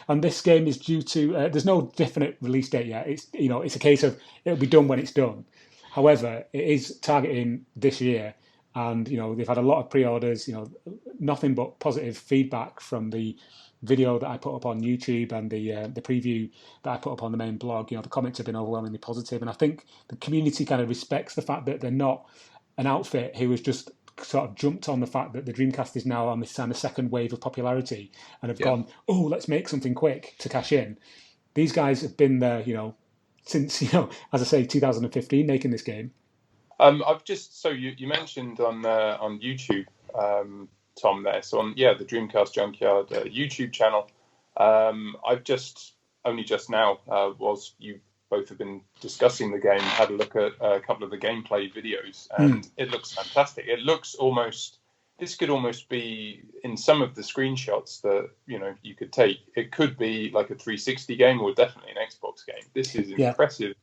and this game is due to. There's no definite release date yet. It's a case of it'll be done when it's done. However, it is targeting this year, and they've had a lot of pre-orders. Nothing but positive feedback from the video that I put up on YouTube and the preview that I put up on the main blog. The comments have been overwhelmingly positive, and I think the community kind of respects the fact that they're not an outfit who has just sort of jumped on the fact that the Dreamcast is now on this kind of second wave of popularity and have gone, oh, let's make something quick to cash in. These guys have been there, since, as I say, 2015, making this game. I've just, so you mentioned on YouTube, Tom, there. So on, the Dreamcast Junkyard YouTube channel, I've just now, whilst you both have been discussing the game, had a look at a couple of the gameplay videos, and it looks fantastic. It looks this could almost be, in some of the screenshots that you could take, it could be like a 360 game or definitely an Xbox game. This is impressive,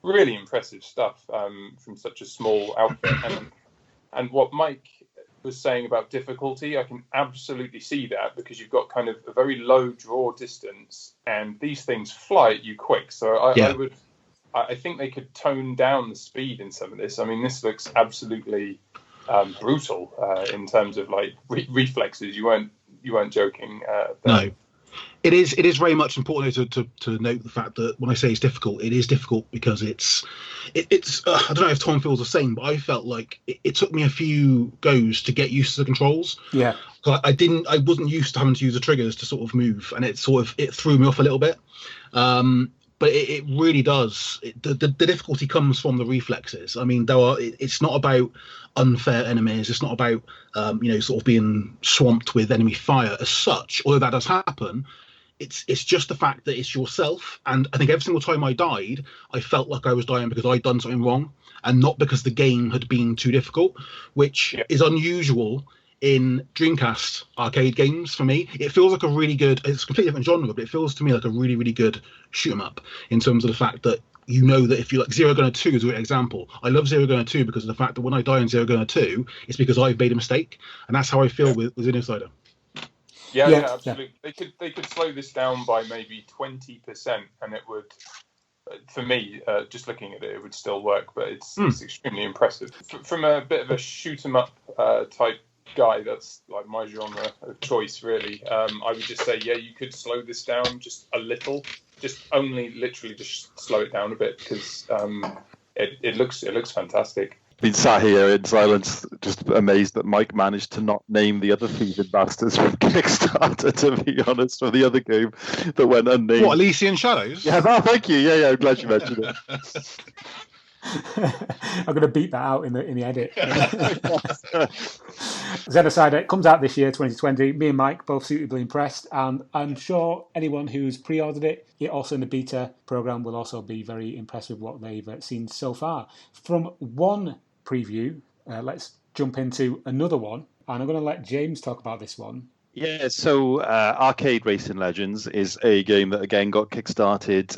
really impressive stuff from such a small outfit. And what Mike was saying about difficulty, I can absolutely see that, because you've got kind of a very low draw distance, and these things fly at you quick. So I think they could tone down the speed in some of this. I mean, this looks absolutely brutal in terms of like reflexes. You weren't joking. No. It is very much important to note the fact that when I say it's difficult, it is difficult because it's I don't know if Tom feels the same, but I felt like it took me a few goes to get used to the controls. Yeah, I wasn't used to having to use the triggers to sort of move, and it threw me off a little bit. But it really does. The difficulty comes from the reflexes. I mean, it's not about unfair enemies. It's not about sort of being swamped with enemy fire as such. Although that does happen, it's just the fact that it's yourself. And I think every single time I died, I felt like I was dying because I'd done something wrong, and not because the game had been too difficult, which is unusual in Dreamcast arcade games for me. It feels like a really good, it's a completely different genre, but it feels to me like a really, really good shoot 'em up, in terms of the fact that that if you like Zero Gunner 2 is a great example. I love Zero Gunner 2 because of the fact that when I die in Zero Gunner 2, it's because I've made a mistake, and that's how I feel with Xenocider. Yeah, absolutely. They could slow this down by maybe 20%, and it would, for me, just looking at it, it would still work. But it's extremely impressive from a bit of a shoot 'em up type guy. That's like my genre of choice, really. I would just say, you could slow this down just a little, literally just slow it down a bit, because it looks fantastic. Been sat here in silence, just amazed that Mike managed to not name the other thieving bastards from Kickstarter, to be honest, for the other game that went unnamed. What, Elysian Shadows? Yeah, thank you. Yeah, I'm glad you mentioned it. I'm going to beat that out in the edit. Xenocider comes out this year, 2020. Me and Mike both suitably impressed, and I'm sure anyone who's pre-ordered it also in the beta program, will also be very impressed with what they've seen so far. From one preview, let's jump into another one, and I'm going to let James talk about this one. Yeah, so Arcade Racing Legends is a game that again got kickstarted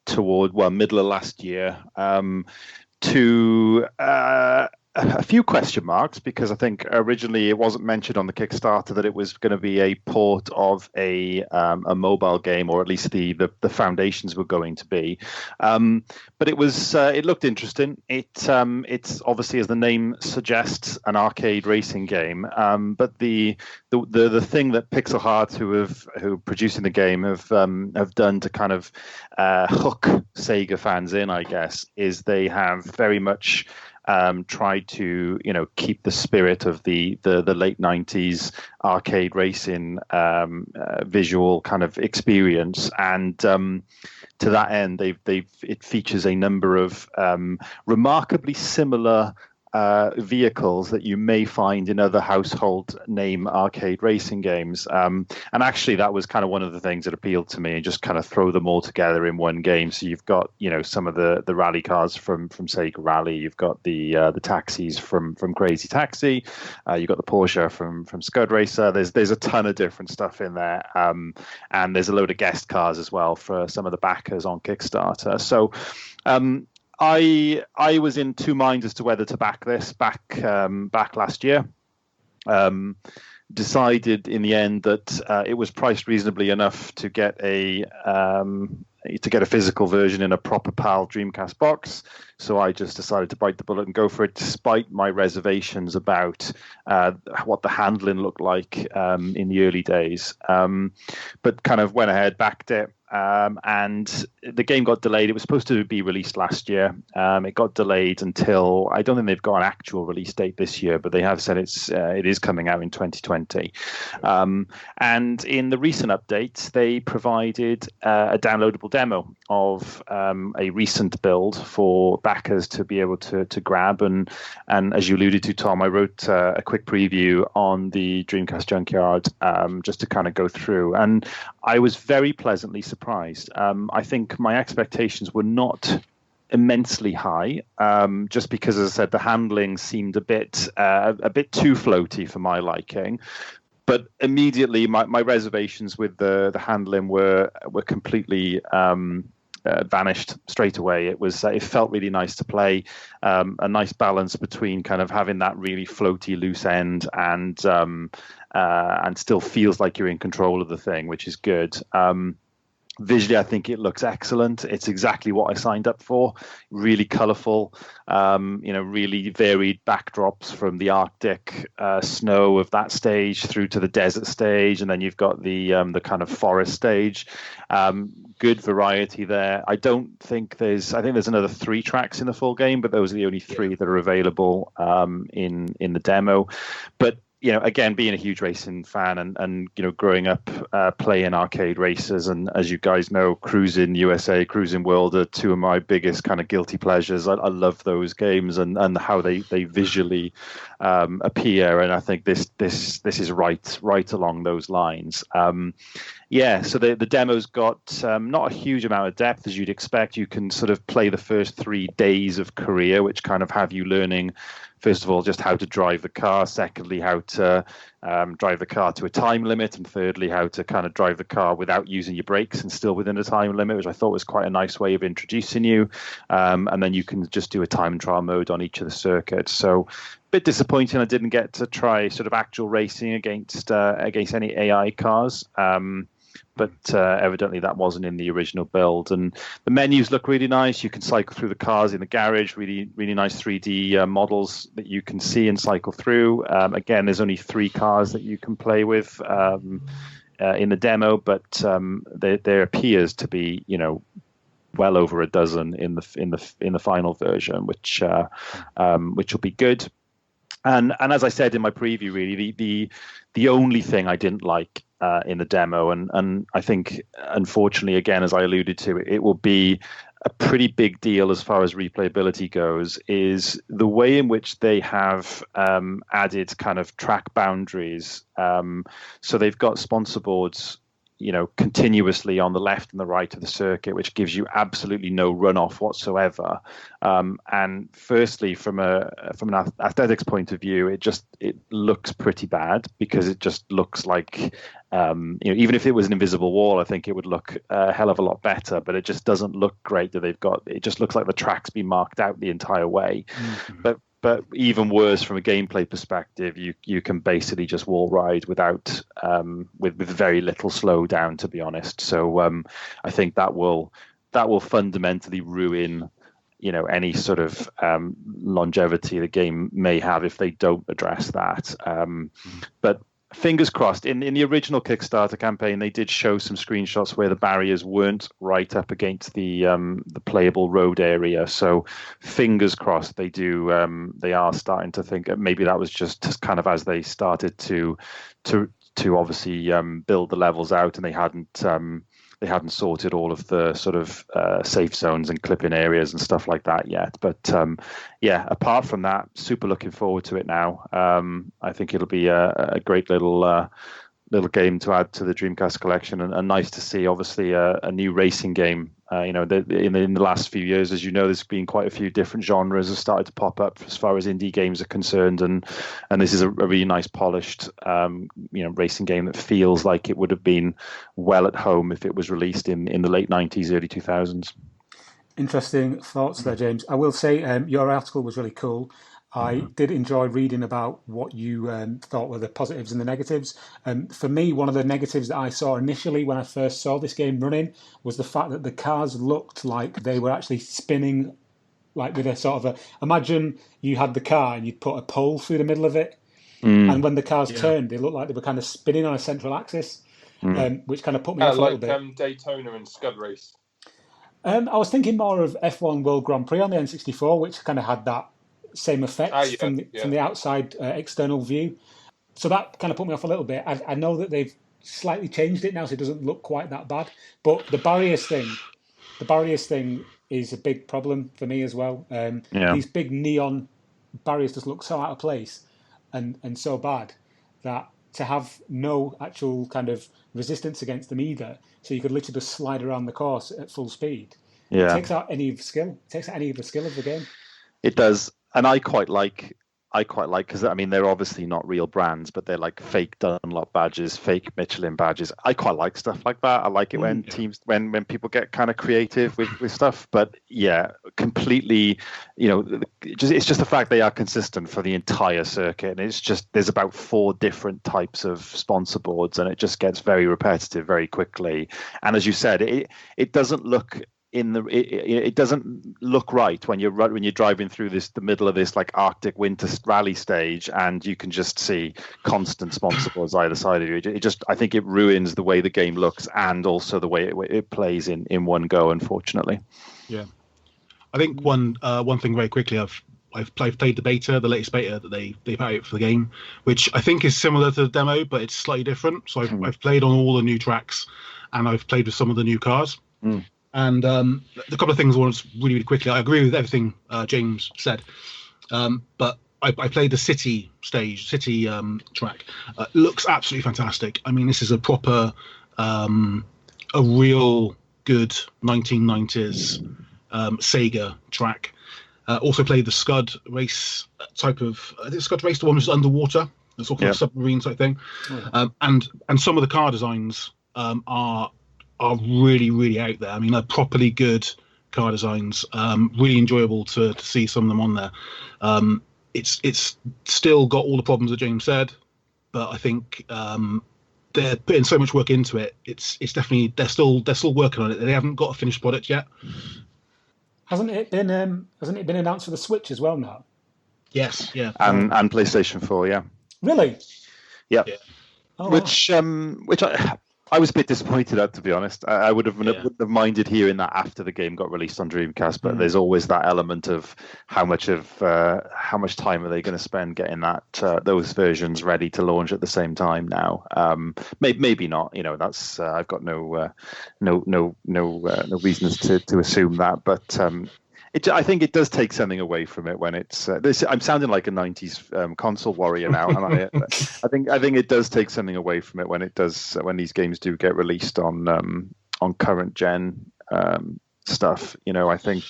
toward middle of last year to a few question marks, because I think originally it wasn't mentioned on the Kickstarter that it was going to be a port of a mobile game, or at least the foundations were going to be. But it looked interesting. It's obviously, as the name suggests, an arcade racing game. But the thing that Pixel Heart, who are producing the game, have done to kind of hook Sega fans in, I guess, is they have very much tried to keep the spirit of the late 90s arcade racing visual kind of experience, and to that end it features a number of remarkably similar vehicles that you may find in other household name arcade racing games, and actually that was kind of one of the things that appealed to me, and just kind of throw them all together in one game. So you've got some of the rally cars from Sega Rally, you've got the taxis from Crazy Taxi, you've got the Porsche from Scud Racer. There's a ton of different stuff in there, and there's a load of guest cars as well for some of the backers on Kickstarter. So I was in two minds as to whether to back this back last year. Decided in the end that it was priced reasonably enough to get a to get a physical version in a proper PAL Dreamcast box. So I just decided to bite the bullet and go for it, despite my reservations about what the handling looked like in the early days. But kind of went ahead, backed it. And the game got delayed. It was supposed to be released last year. It got delayed until, I don't think they've got an actual release date this year, but they have said it is coming out in 2020. And in the recent updates, they provided a downloadable demo of a recent build for backers to be able to grab. And as you alluded to, Tom, I wrote a quick preview on the Dreamcast Junkyard just to kind of go through. And I was very pleasantly surprised. I think my expectations were not immensely high, just because, as I said, the handling seemed a bit too floaty for my liking. But immediately, my reservations with the handling were completely vanished straight away. It felt really nice to play, a nice balance between kind of having that really floaty loose end and still feels like you're in control of the thing, which is good. Visually, I think it looks excellent. It's exactly what I signed up for. Really colourful, really varied backdrops from the Arctic snow of that stage through to the desert stage, and then you've got the kind of forest stage. Good variety there. I think there's another 3 tracks in the full game, but those are the only 3 that are available in the demo. But again, being a huge racing fan and growing up playing arcade races, and as you guys know, Cruising USA, Cruising World are 2 of my biggest kind of guilty pleasures. I love those games and how they visually appear, and I think this is right along those lines. So the demo's got not a huge amount of depth, as you'd expect. You can sort of play the first 3 days of Korea, which kind of have you learning, first of all, just how to drive the car. Secondly, how to drive the car to a time limit. And thirdly, how to kind of drive the car without using your brakes and still within a time limit, which I thought was quite a nice way of introducing you. And then you can just do a time and trial mode on each of the circuits. So a bit disappointing I didn't get to try sort of actual racing against any AI cars. But evidently that wasn't in the original build. And the menus look really nice. You can cycle through the cars in the garage, really, really nice 3D models that you can see and cycle through. Again, there's only 3 cars that you can play with in the demo, but there appears to be, well over a dozen in the final version, which will be good. And as I said in my preview, really, the only thing I didn't like in the demo, and I think, unfortunately, again, as I alluded to, it will be a pretty big deal as far as replayability goes, is the way in which they have added kind of track boundaries. So they've got sponsor boards continuously on the left and the right of the circuit, which gives you absolutely no runoff whatsoever. And firstly, from an aesthetics point of view, it looks pretty bad, because it just looks like, even if it was an invisible wall, I think it would look a hell of a lot better, but it just doesn't look great that it just looks like the track's been marked out the entire way. Mm-hmm. But even worse, from a gameplay perspective, you can basically just wall ride without with very little slowdown, to be honest. So I think that will fundamentally ruin any sort of longevity the game may have if they don't address that. But fingers crossed. In the original Kickstarter campaign, they did show some screenshots where the barriers weren't right up against the playable road area. So fingers crossed they are starting to think that maybe that was just kind of as they started to obviously build the levels out, and they hadn't sorted all of the sort of safe zones and clip-in areas and stuff like that yet. But apart from that, super looking forward to it now. I think it'll be a great little game to add to the Dreamcast collection, and nice to see, obviously, a new racing game. In the last few years, as you know, there's been quite a few different genres have started to pop up as far as indie games are concerned, and this is a really nice polished racing game that feels like it would have been well at home if it was released in the late 90s, early 2000s. Interesting thoughts there, James. I will say your article was really cool. I did enjoy reading about what you thought were the positives and the negatives. For me, one of the negatives that I saw initially when I first saw this game running was the fact that the cars looked like they were actually spinning, like with a sort of a... Imagine you had the car and you'd put a pole through the middle of it, and when the cars turned, they looked like they were kind of spinning on a central axis, which kind of put me off a little bit. Like Daytona and Scud Race. I was thinking more of F1 World Grand Prix on the N64, which kind of had that same effect from the outside external view. So that kind of put me off a little bit. I know that they've slightly changed it now, so it doesn't look quite that bad. But the barriers thing is a big problem for me as well. These big neon barriers just look so out of place and so bad that to have no actual kind of resistance against them either, so you could literally just slide around the course at full speed. It takes out any of the skill. It takes out any of the skill of the game. It does, and I quite like because I mean they're obviously not real brands, but they're like fake Dunlop badges, fake Michelin badges. I quite like stuff like that. I like it when teams when people get kind of creative with stuff. But yeah, completely, it's just the fact they are consistent for the entire circuit, and it's just there's about 4 different types of sponsor boards, and it just gets very repetitive very quickly. And as you said, it doesn't look. It doesn't look right when you're driving through the middle of this like Arctic winter rally stage, and you can just see constant sponsor boards either side of you. I think it ruins the way the game looks and also the way it plays in one go. Unfortunately, yeah. I think one thing very quickly. I've played the beta, the latest beta that they put out for the game, which I think is similar to the demo, but it's slightly different. So I've played on all the new tracks, and I've played with some of the new cars. And a couple of things I want to really quickly. I agree with everything James said, but I played the city track. Looks absolutely fantastic. I mean, this is a proper, a real good 1990s Sega track. Also played the Scud Race type of. I think Scud Race, the one was underwater. It's all kind of submarine type thing. And some of the car designs are really, really out there. I mean, they're properly good car designs. Really enjoyable to see some of them on there. It's still got all the problems that James said, but I think they're putting so much work into it. It's definitely they're still working on it. They haven't got a finished product yet. Hasn't it been announced for the Switch as well now? Yes, yeah, and PlayStation 4, yeah. Really? Yep. Yeah. Oh, which I was a bit disappointed at, to be honest. I wouldn't have minded hearing that after the game got released on Dreamcast, but there's always that element of how much time are they going to spend getting those versions ready to launch at the same time now? Maybe not. That's I've got no reasons to assume that, but. I think it does take something away from it when it's. I'm sounding like a '90s console warrior now, and I think it does take something away from it when these games do get released on current gen stuff. I think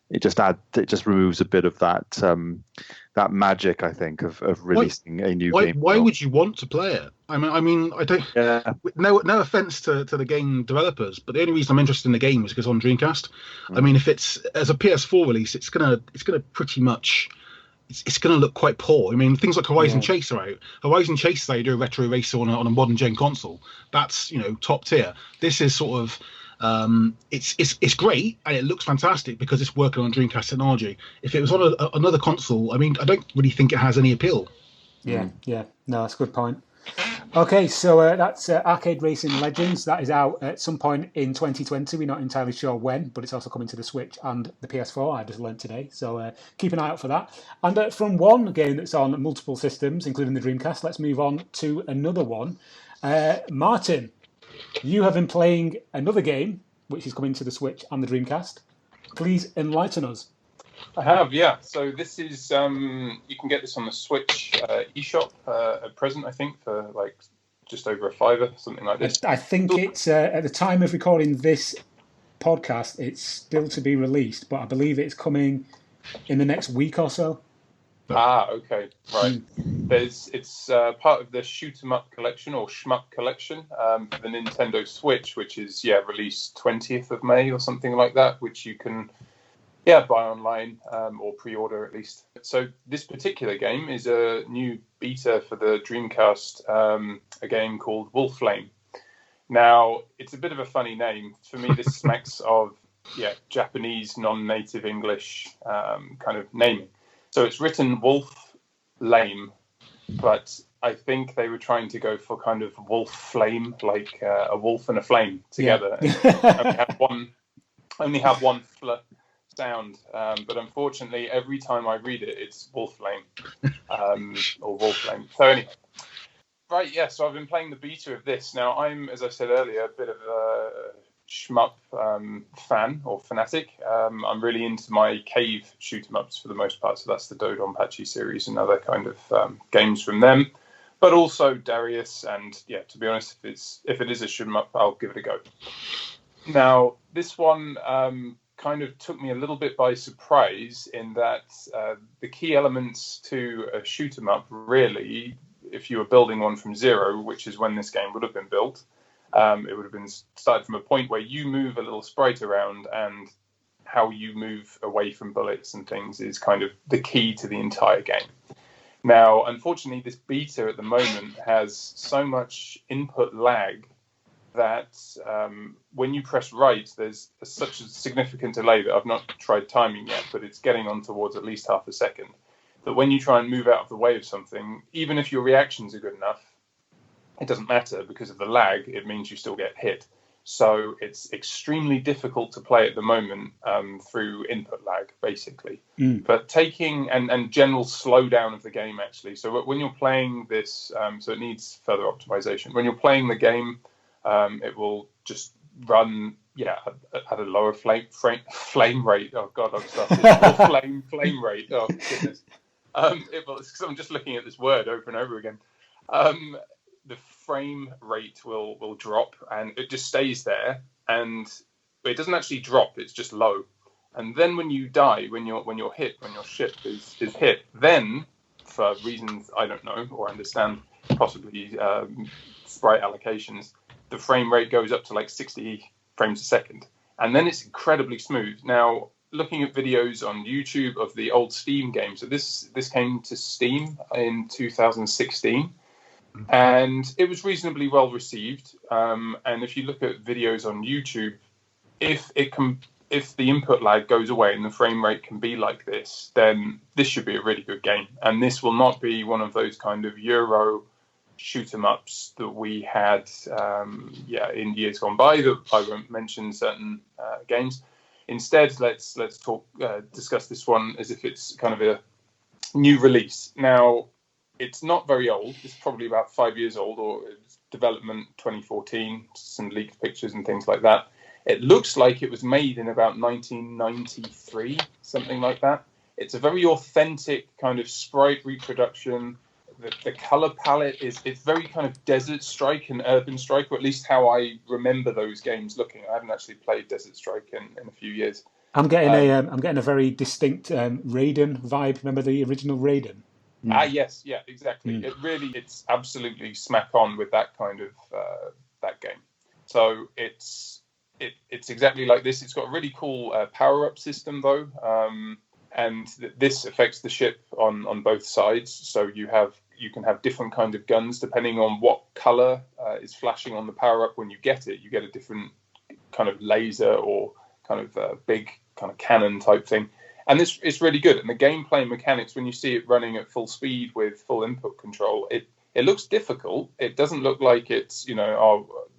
it just removes a bit of that magic. I think of releasing a new game. Why would you want to play it? I mean, I don't. Yeah. No offense to the game developers, but the only reason I'm interested in the game is because on Dreamcast. I mean, if it's as a PS4 release, it's gonna pretty much. It's gonna look quite poor. I mean, things like Horizon Chase are out. Horizon Chase, they do a retro racer on a modern gen console. That's top tier. This is sort of. It's great and it looks fantastic because it's working on Dreamcast technology. If it was on another console, I mean, I don't really think it has any appeal. Yeah. No, that's a good point. Okay, so that's Arcade Racing Legends. That is out at some point in 2020. We're not entirely sure when, but it's also coming to the Switch and the PS4. I just learned today, so keep an eye out for that. And from one game that's on multiple systems, including the Dreamcast, let's move on to another one. Martin, you have been playing another game, which is coming to the Switch and the Dreamcast. Please enlighten us. I have, yeah. So this is, you can get this on the Switch eShop at present, I think, for like just over $5, something like this. I think it's, at the time of recording this podcast, it's still to be released, but I believe it's coming in the next week or so. Okay, right. It's part of the Shoot 'em Up collection or Shmup collection for the Nintendo Switch, which is released 20th of May or something like that, which you can Yeah, buy online or pre-order at least. So this particular game is a new beta for the Dreamcast, a game called Wolflame. Now, it's a bit of a funny name. For me, this smacks of Japanese non-native English kind of naming. So it's written Wolflame, but I think they were trying to go for kind of wolf flame, like a wolf and a flame together. Yeah. only have one sound, but unfortunately, every time I read it, it's Wolflame or Wolflame. So anyway, right, yeah. So I've been playing the beta of this. Now I'm, as I said earlier, a bit of a shmup fan or fanatic. I'm really into my cave shoot 'em ups for the most part. So that's the Dodonpachi series and other kind of games from them. But also Darius, and to be honest, if it is a shoot 'em up, I'll give it a go. Now this one kind of took me a little bit by surprise in that the key elements to a shoot 'em up, really, if you were building one from zero, which is when this game would have been built, it would have been started from a point where you move a little sprite around, and how you move away from bullets and things is kind of the key to the entire game. Now, unfortunately, this beta at the moment has so much input lag that when you press right, there's such a significant delay that I've not tried timing yet, but it's getting on towards at least half a second, that when you try and move out of the way of something, even if your reactions are good enough, it doesn't matter because of the lag. It means you still get hit. So it's extremely difficult to play at the moment through input lag, basically. But taking and general slowdown of the game, actually. So when you're playing this, so it needs further optimization. When you're playing the game, it will just run, at a lower flame rate. Oh God, I'm starting. flame rate. Oh goodness. Because I'm just looking at this word over and over again. The frame rate will drop, and it just stays there, and it doesn't actually drop. It's just low. And then when you die, when your ship is hit, then for reasons I don't know or understand, possibly sprite allocations, the frame rate goes up to like 60 frames a second, and then it's incredibly smooth. Now, looking at videos on YouTube of the old Steam games, so this came to Steam in 2016, and it was reasonably well received. And if you look at videos on YouTube, if the input lag goes away and the frame rate can be like this, then this should be a really good game. And this will not be one of those kind of Euro shoot 'em ups that we had in years gone by. That I won't mention certain games. Instead, let's discuss this one as if it's kind of a new release. Now, it's not very old. It's probably about 5 years old, or it's development 2014, some leaked pictures and things like that. It looks like it was made in about 1993, something like that. It's a very authentic kind of sprite reproduction. The color palette it's very kind of Desert Strike and Urban Strike, or at least how I remember those games looking. I haven't actually played Desert Strike in a few years. I'm getting a very distinct Raiden vibe. Remember the original Raiden? Yes, yeah, exactly. It's absolutely smack on with that kind of that game. So it's exactly like this. It's got a really cool power-up system though, and this affects the ship on both sides. So you can have different kind of guns depending on what color is flashing on the power-up. When you get it, you get a different kind of laser or kind of big kind of cannon type thing. And it's really good. And the gameplay mechanics, when you see it running at full speed with full input control, it looks difficult. It doesn't look like it's,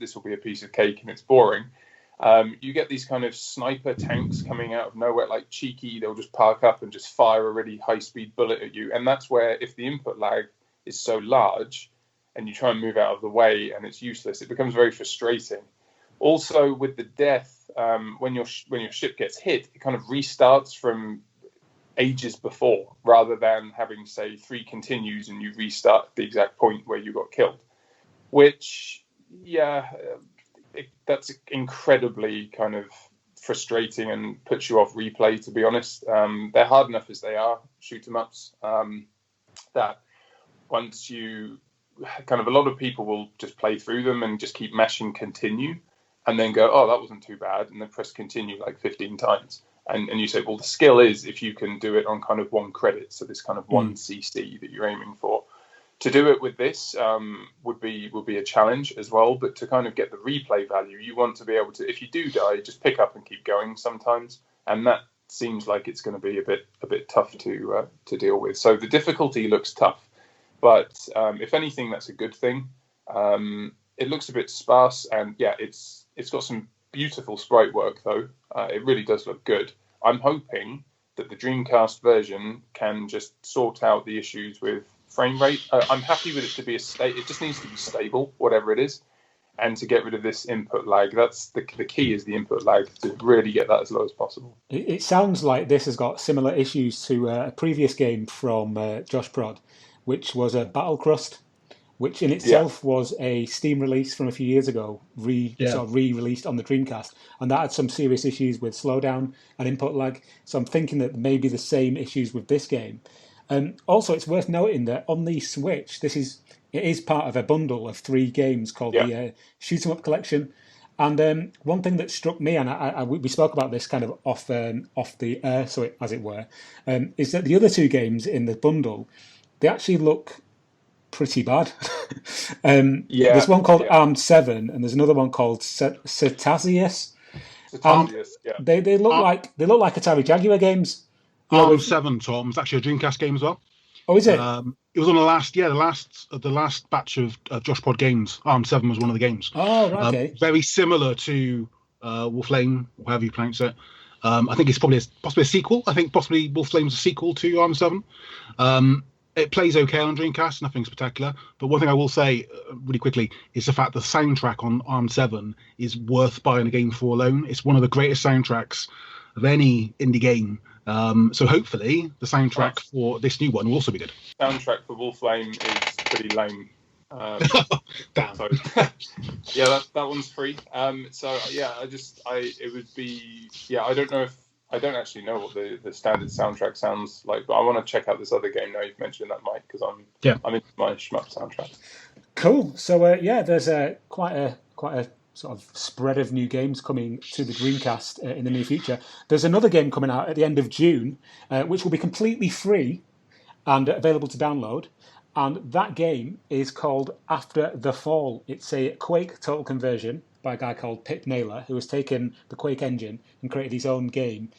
this will be a piece of cake and it's boring. You get these kind of sniper tanks coming out of nowhere, like cheeky. They'll just park up and just fire a really high-speed bullet at you. And that's where, if the input lag is so large and you try and move out of the way and it's useless, it becomes very frustrating. Also, with the death, when your ship gets hit, it kind of restarts from ages before, rather than having, say, 3 continues and you restart at the exact point where you got killed. Which, that's incredibly kind of frustrating and puts you off replay, to be honest. They're hard enough as they are, shoot 'em ups, that once you kind of, a lot of people will just play through them and just keep mashing continue and then go, oh, that wasn't too bad, and then press continue like 15 times. And you say, well, the skill is if you can do it on kind of 1 credit, so this kind of 1 CC that you're aiming for. To do it with this would be a challenge as well, but to kind of get the replay value, you want to be able to, if you do die, just pick up and keep going sometimes, and that seems like it's going to be a bit tough to deal with. So the difficulty looks tough, but if anything, that's a good thing. It looks a bit sparse, and yeah, it's got some beautiful sprite work though. It really does look good. I'm hoping that the Dreamcast version can just sort out the issues with frame rate. I'm happy with it to be it just needs to be stable, whatever it is, and to get rid of this input lag. That's the key, is the input lag, to really get that as low as possible. It sounds like this has got similar issues to a previous game from Josh Prod, which was a Battle Crust, which in itself was a Steam release from a few years ago, sort of re-released on the Dreamcast, and that had some serious issues with slowdown and input lag. So I'm thinking that maybe the same issues with this game. Also, it's worth noting that on the Switch, it is part of a bundle of 3 games called the Shoot 'em Up Collection. And one thing that struck me, and we spoke about this kind of off the air, as it were, is that the other 2 games in the bundle, they actually look pretty bad. There's one called Armed 7, and there's another one called Cetasius. They look like Atari Jaguar games. Arm 7, Tom, is actually a Dreamcast game as well. Oh, is it? It was on the last batch of Josh Pod games. Arm 7 was one of the games. Oh, right, okay. Very similar to Wolflame, however you pronounce it. I think it's possibly a sequel. I think possibly Wolflame's a sequel to Arm 7. It plays okay on Dreamcast, nothing spectacular. But one thing I will say really quickly is the fact the soundtrack on Arm 7 is worth buying a game for alone. It's one of the greatest soundtracks of any indie game. So hopefully the soundtrack for this new one will also be good. Soundtrack for Wolflame is pretty lame. Damn. So, yeah, that one's free. It would be. Yeah, I don't actually know what the standard soundtrack sounds like, but I want to check out this other game now you've mentioned that, Mike, because I'm into my shmup soundtrack. Cool. So there's quite a sort of spread of new games coming to the Dreamcast in the near future. There's another game coming out at the end of June, which will be completely free and available to download. And that game is called After the Fall. It's a Quake total conversion by a guy called Pip Naylor, who has taken the Quake engine and created his own game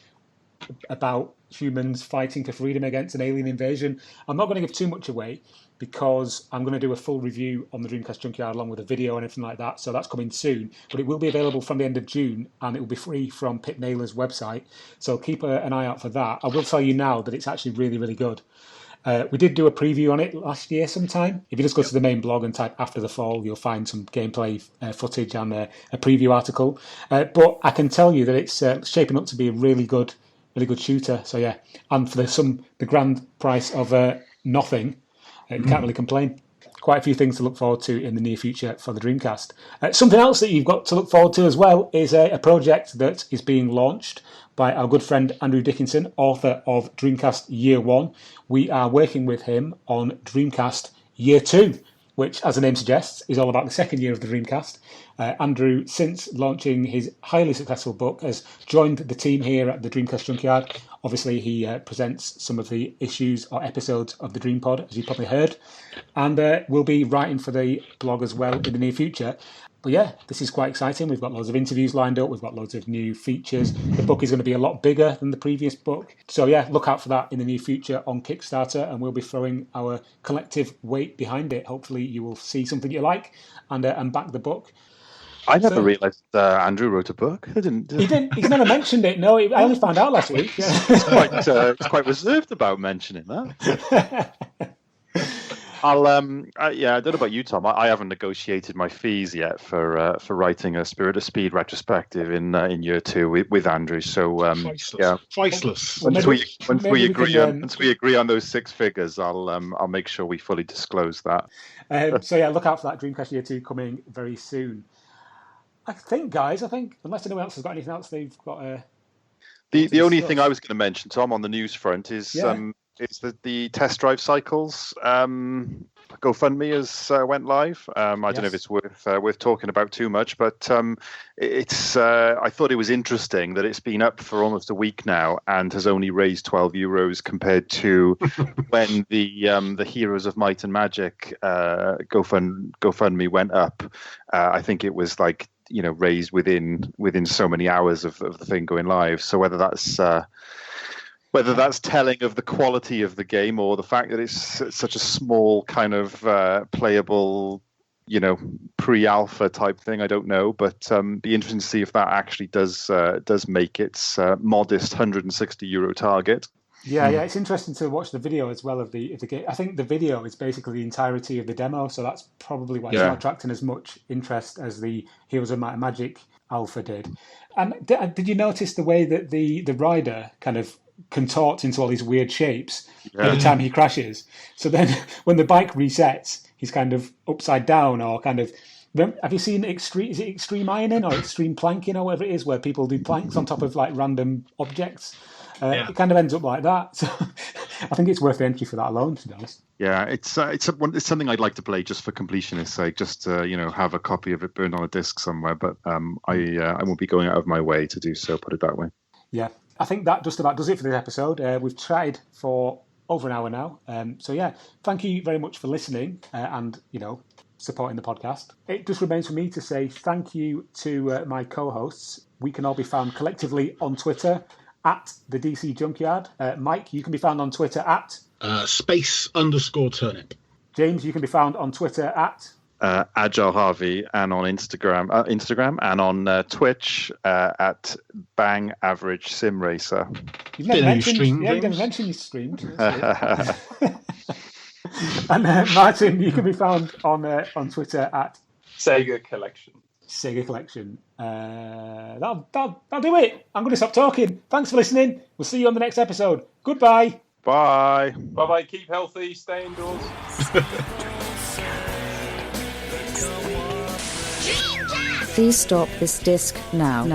about humans fighting for freedom against an alien invasion. I'm not going to give too much away because I'm going to do a full review on the Dreamcast Junkyard along with a video and everything like that, so that's coming soon. But it will be available from the end of June, and it will be free from Pip Naylor's website, so keep an eye out for that. I will tell you now that it's actually really, really good. We did do a preview on it last year sometime. If you just go to the main blog and type After the Fall, you'll find some gameplay footage and a preview article. But I can tell you that it's shaping up to be a really good shooter. So yeah, and for the grand price of nothing, you can't really complain. Quite a few things to look forward to in the near future for the Dreamcast. Something else that you've got to look forward to as well is a project that is being launched by our good friend Andrew Dickinson, author of Dreamcast Year 1. We are working with him on Dreamcast Year 2, which, as the name suggests, is all about the second year of the Dreamcast. Andrew, since launching his highly successful book, has joined the team here at the Dreamcast Junkyard. Obviously, he presents some of the issues or episodes of the DreamPod, as you probably heard, and will be writing for the blog as well in the near future. But yeah, this is quite exciting. We've got loads of interviews lined up. We've got loads of new features. The book is going to be a lot bigger than the previous book. So yeah, look out for that in the near future on Kickstarter, and we'll be throwing our collective weight behind it. Hopefully you will see something you like and back the book. I never realised Andrew wrote a book. I didn't. He didn't. He's never mentioned it. No, I only found out last week. Yeah. It's quite reserved about mentioning that. I don't know about you, Tom. I haven't negotiated my fees yet for writing a Spirit of Speed retrospective in year 2 with Andrew. So priceless. Once we agree on those 6 figures, I'll make sure we fully disclose that. So yeah, look out for that Dreamcast Year 2 coming very soon. I think unless anyone else has got anything else they've got. The only thing I was going to mention, Tom, on the news front is It's the test drive cycles. GoFundMe has went live. I don't know if it's worth talking about too much, but it's. I thought it was interesting that it's been up for almost a week now and has only raised €12 compared to when the Heroes of Might and Magic GoFundMe went up. I think it was like raised within so many hours of the thing going live. So whether that's telling of the quality of the game or the fact that it's such a small kind of playable, pre-alpha type thing, I don't know. But be interesting to see if that actually does make its modest €160 target. Yeah, it's interesting to watch the video as well of the game. I think the video is basically the entirety of the demo, so that's probably why it's not attracting as much interest as the Heroes of Might and Magic alpha did. And did you notice the way that the rider kind of contorts into all these weird shapes every time he crashes? So then when the bike resets, he's kind of upside down or kind of... Have you seen extreme ironing or extreme planking or whatever it is, where people do planks on top of like random objects? It kind of ends up like that. So I think it's worth the entry for that alone, to be honest. Yeah, it's something I'd like to play just for completionist's sake, just to have a copy of it burned on a disc somewhere. But I won't be going out of my way to do so. Put it that way. Yeah, I think that just about does it for this episode. We've chatted for over an hour now. So yeah, thank you very much for listening and supporting the podcast. It just remains for me to say thank you to my co-hosts. We can all be found collectively on Twitter at the DC Junkyard. Mike, you can be found on Twitter at space_turnip. James, you can be found on Twitter at Agile Harvey, and on Instagram and on Twitch at Bang Average Sim Racer. You've never mentioned you streamed. And Martin, you can be found on Twitter at Sega Collection. That'll do it. I'm going to stop talking. Thanks for listening. We'll see you on the next episode. Goodbye. Bye. Bye. Keep healthy. Stay indoors. Please stop this disc now.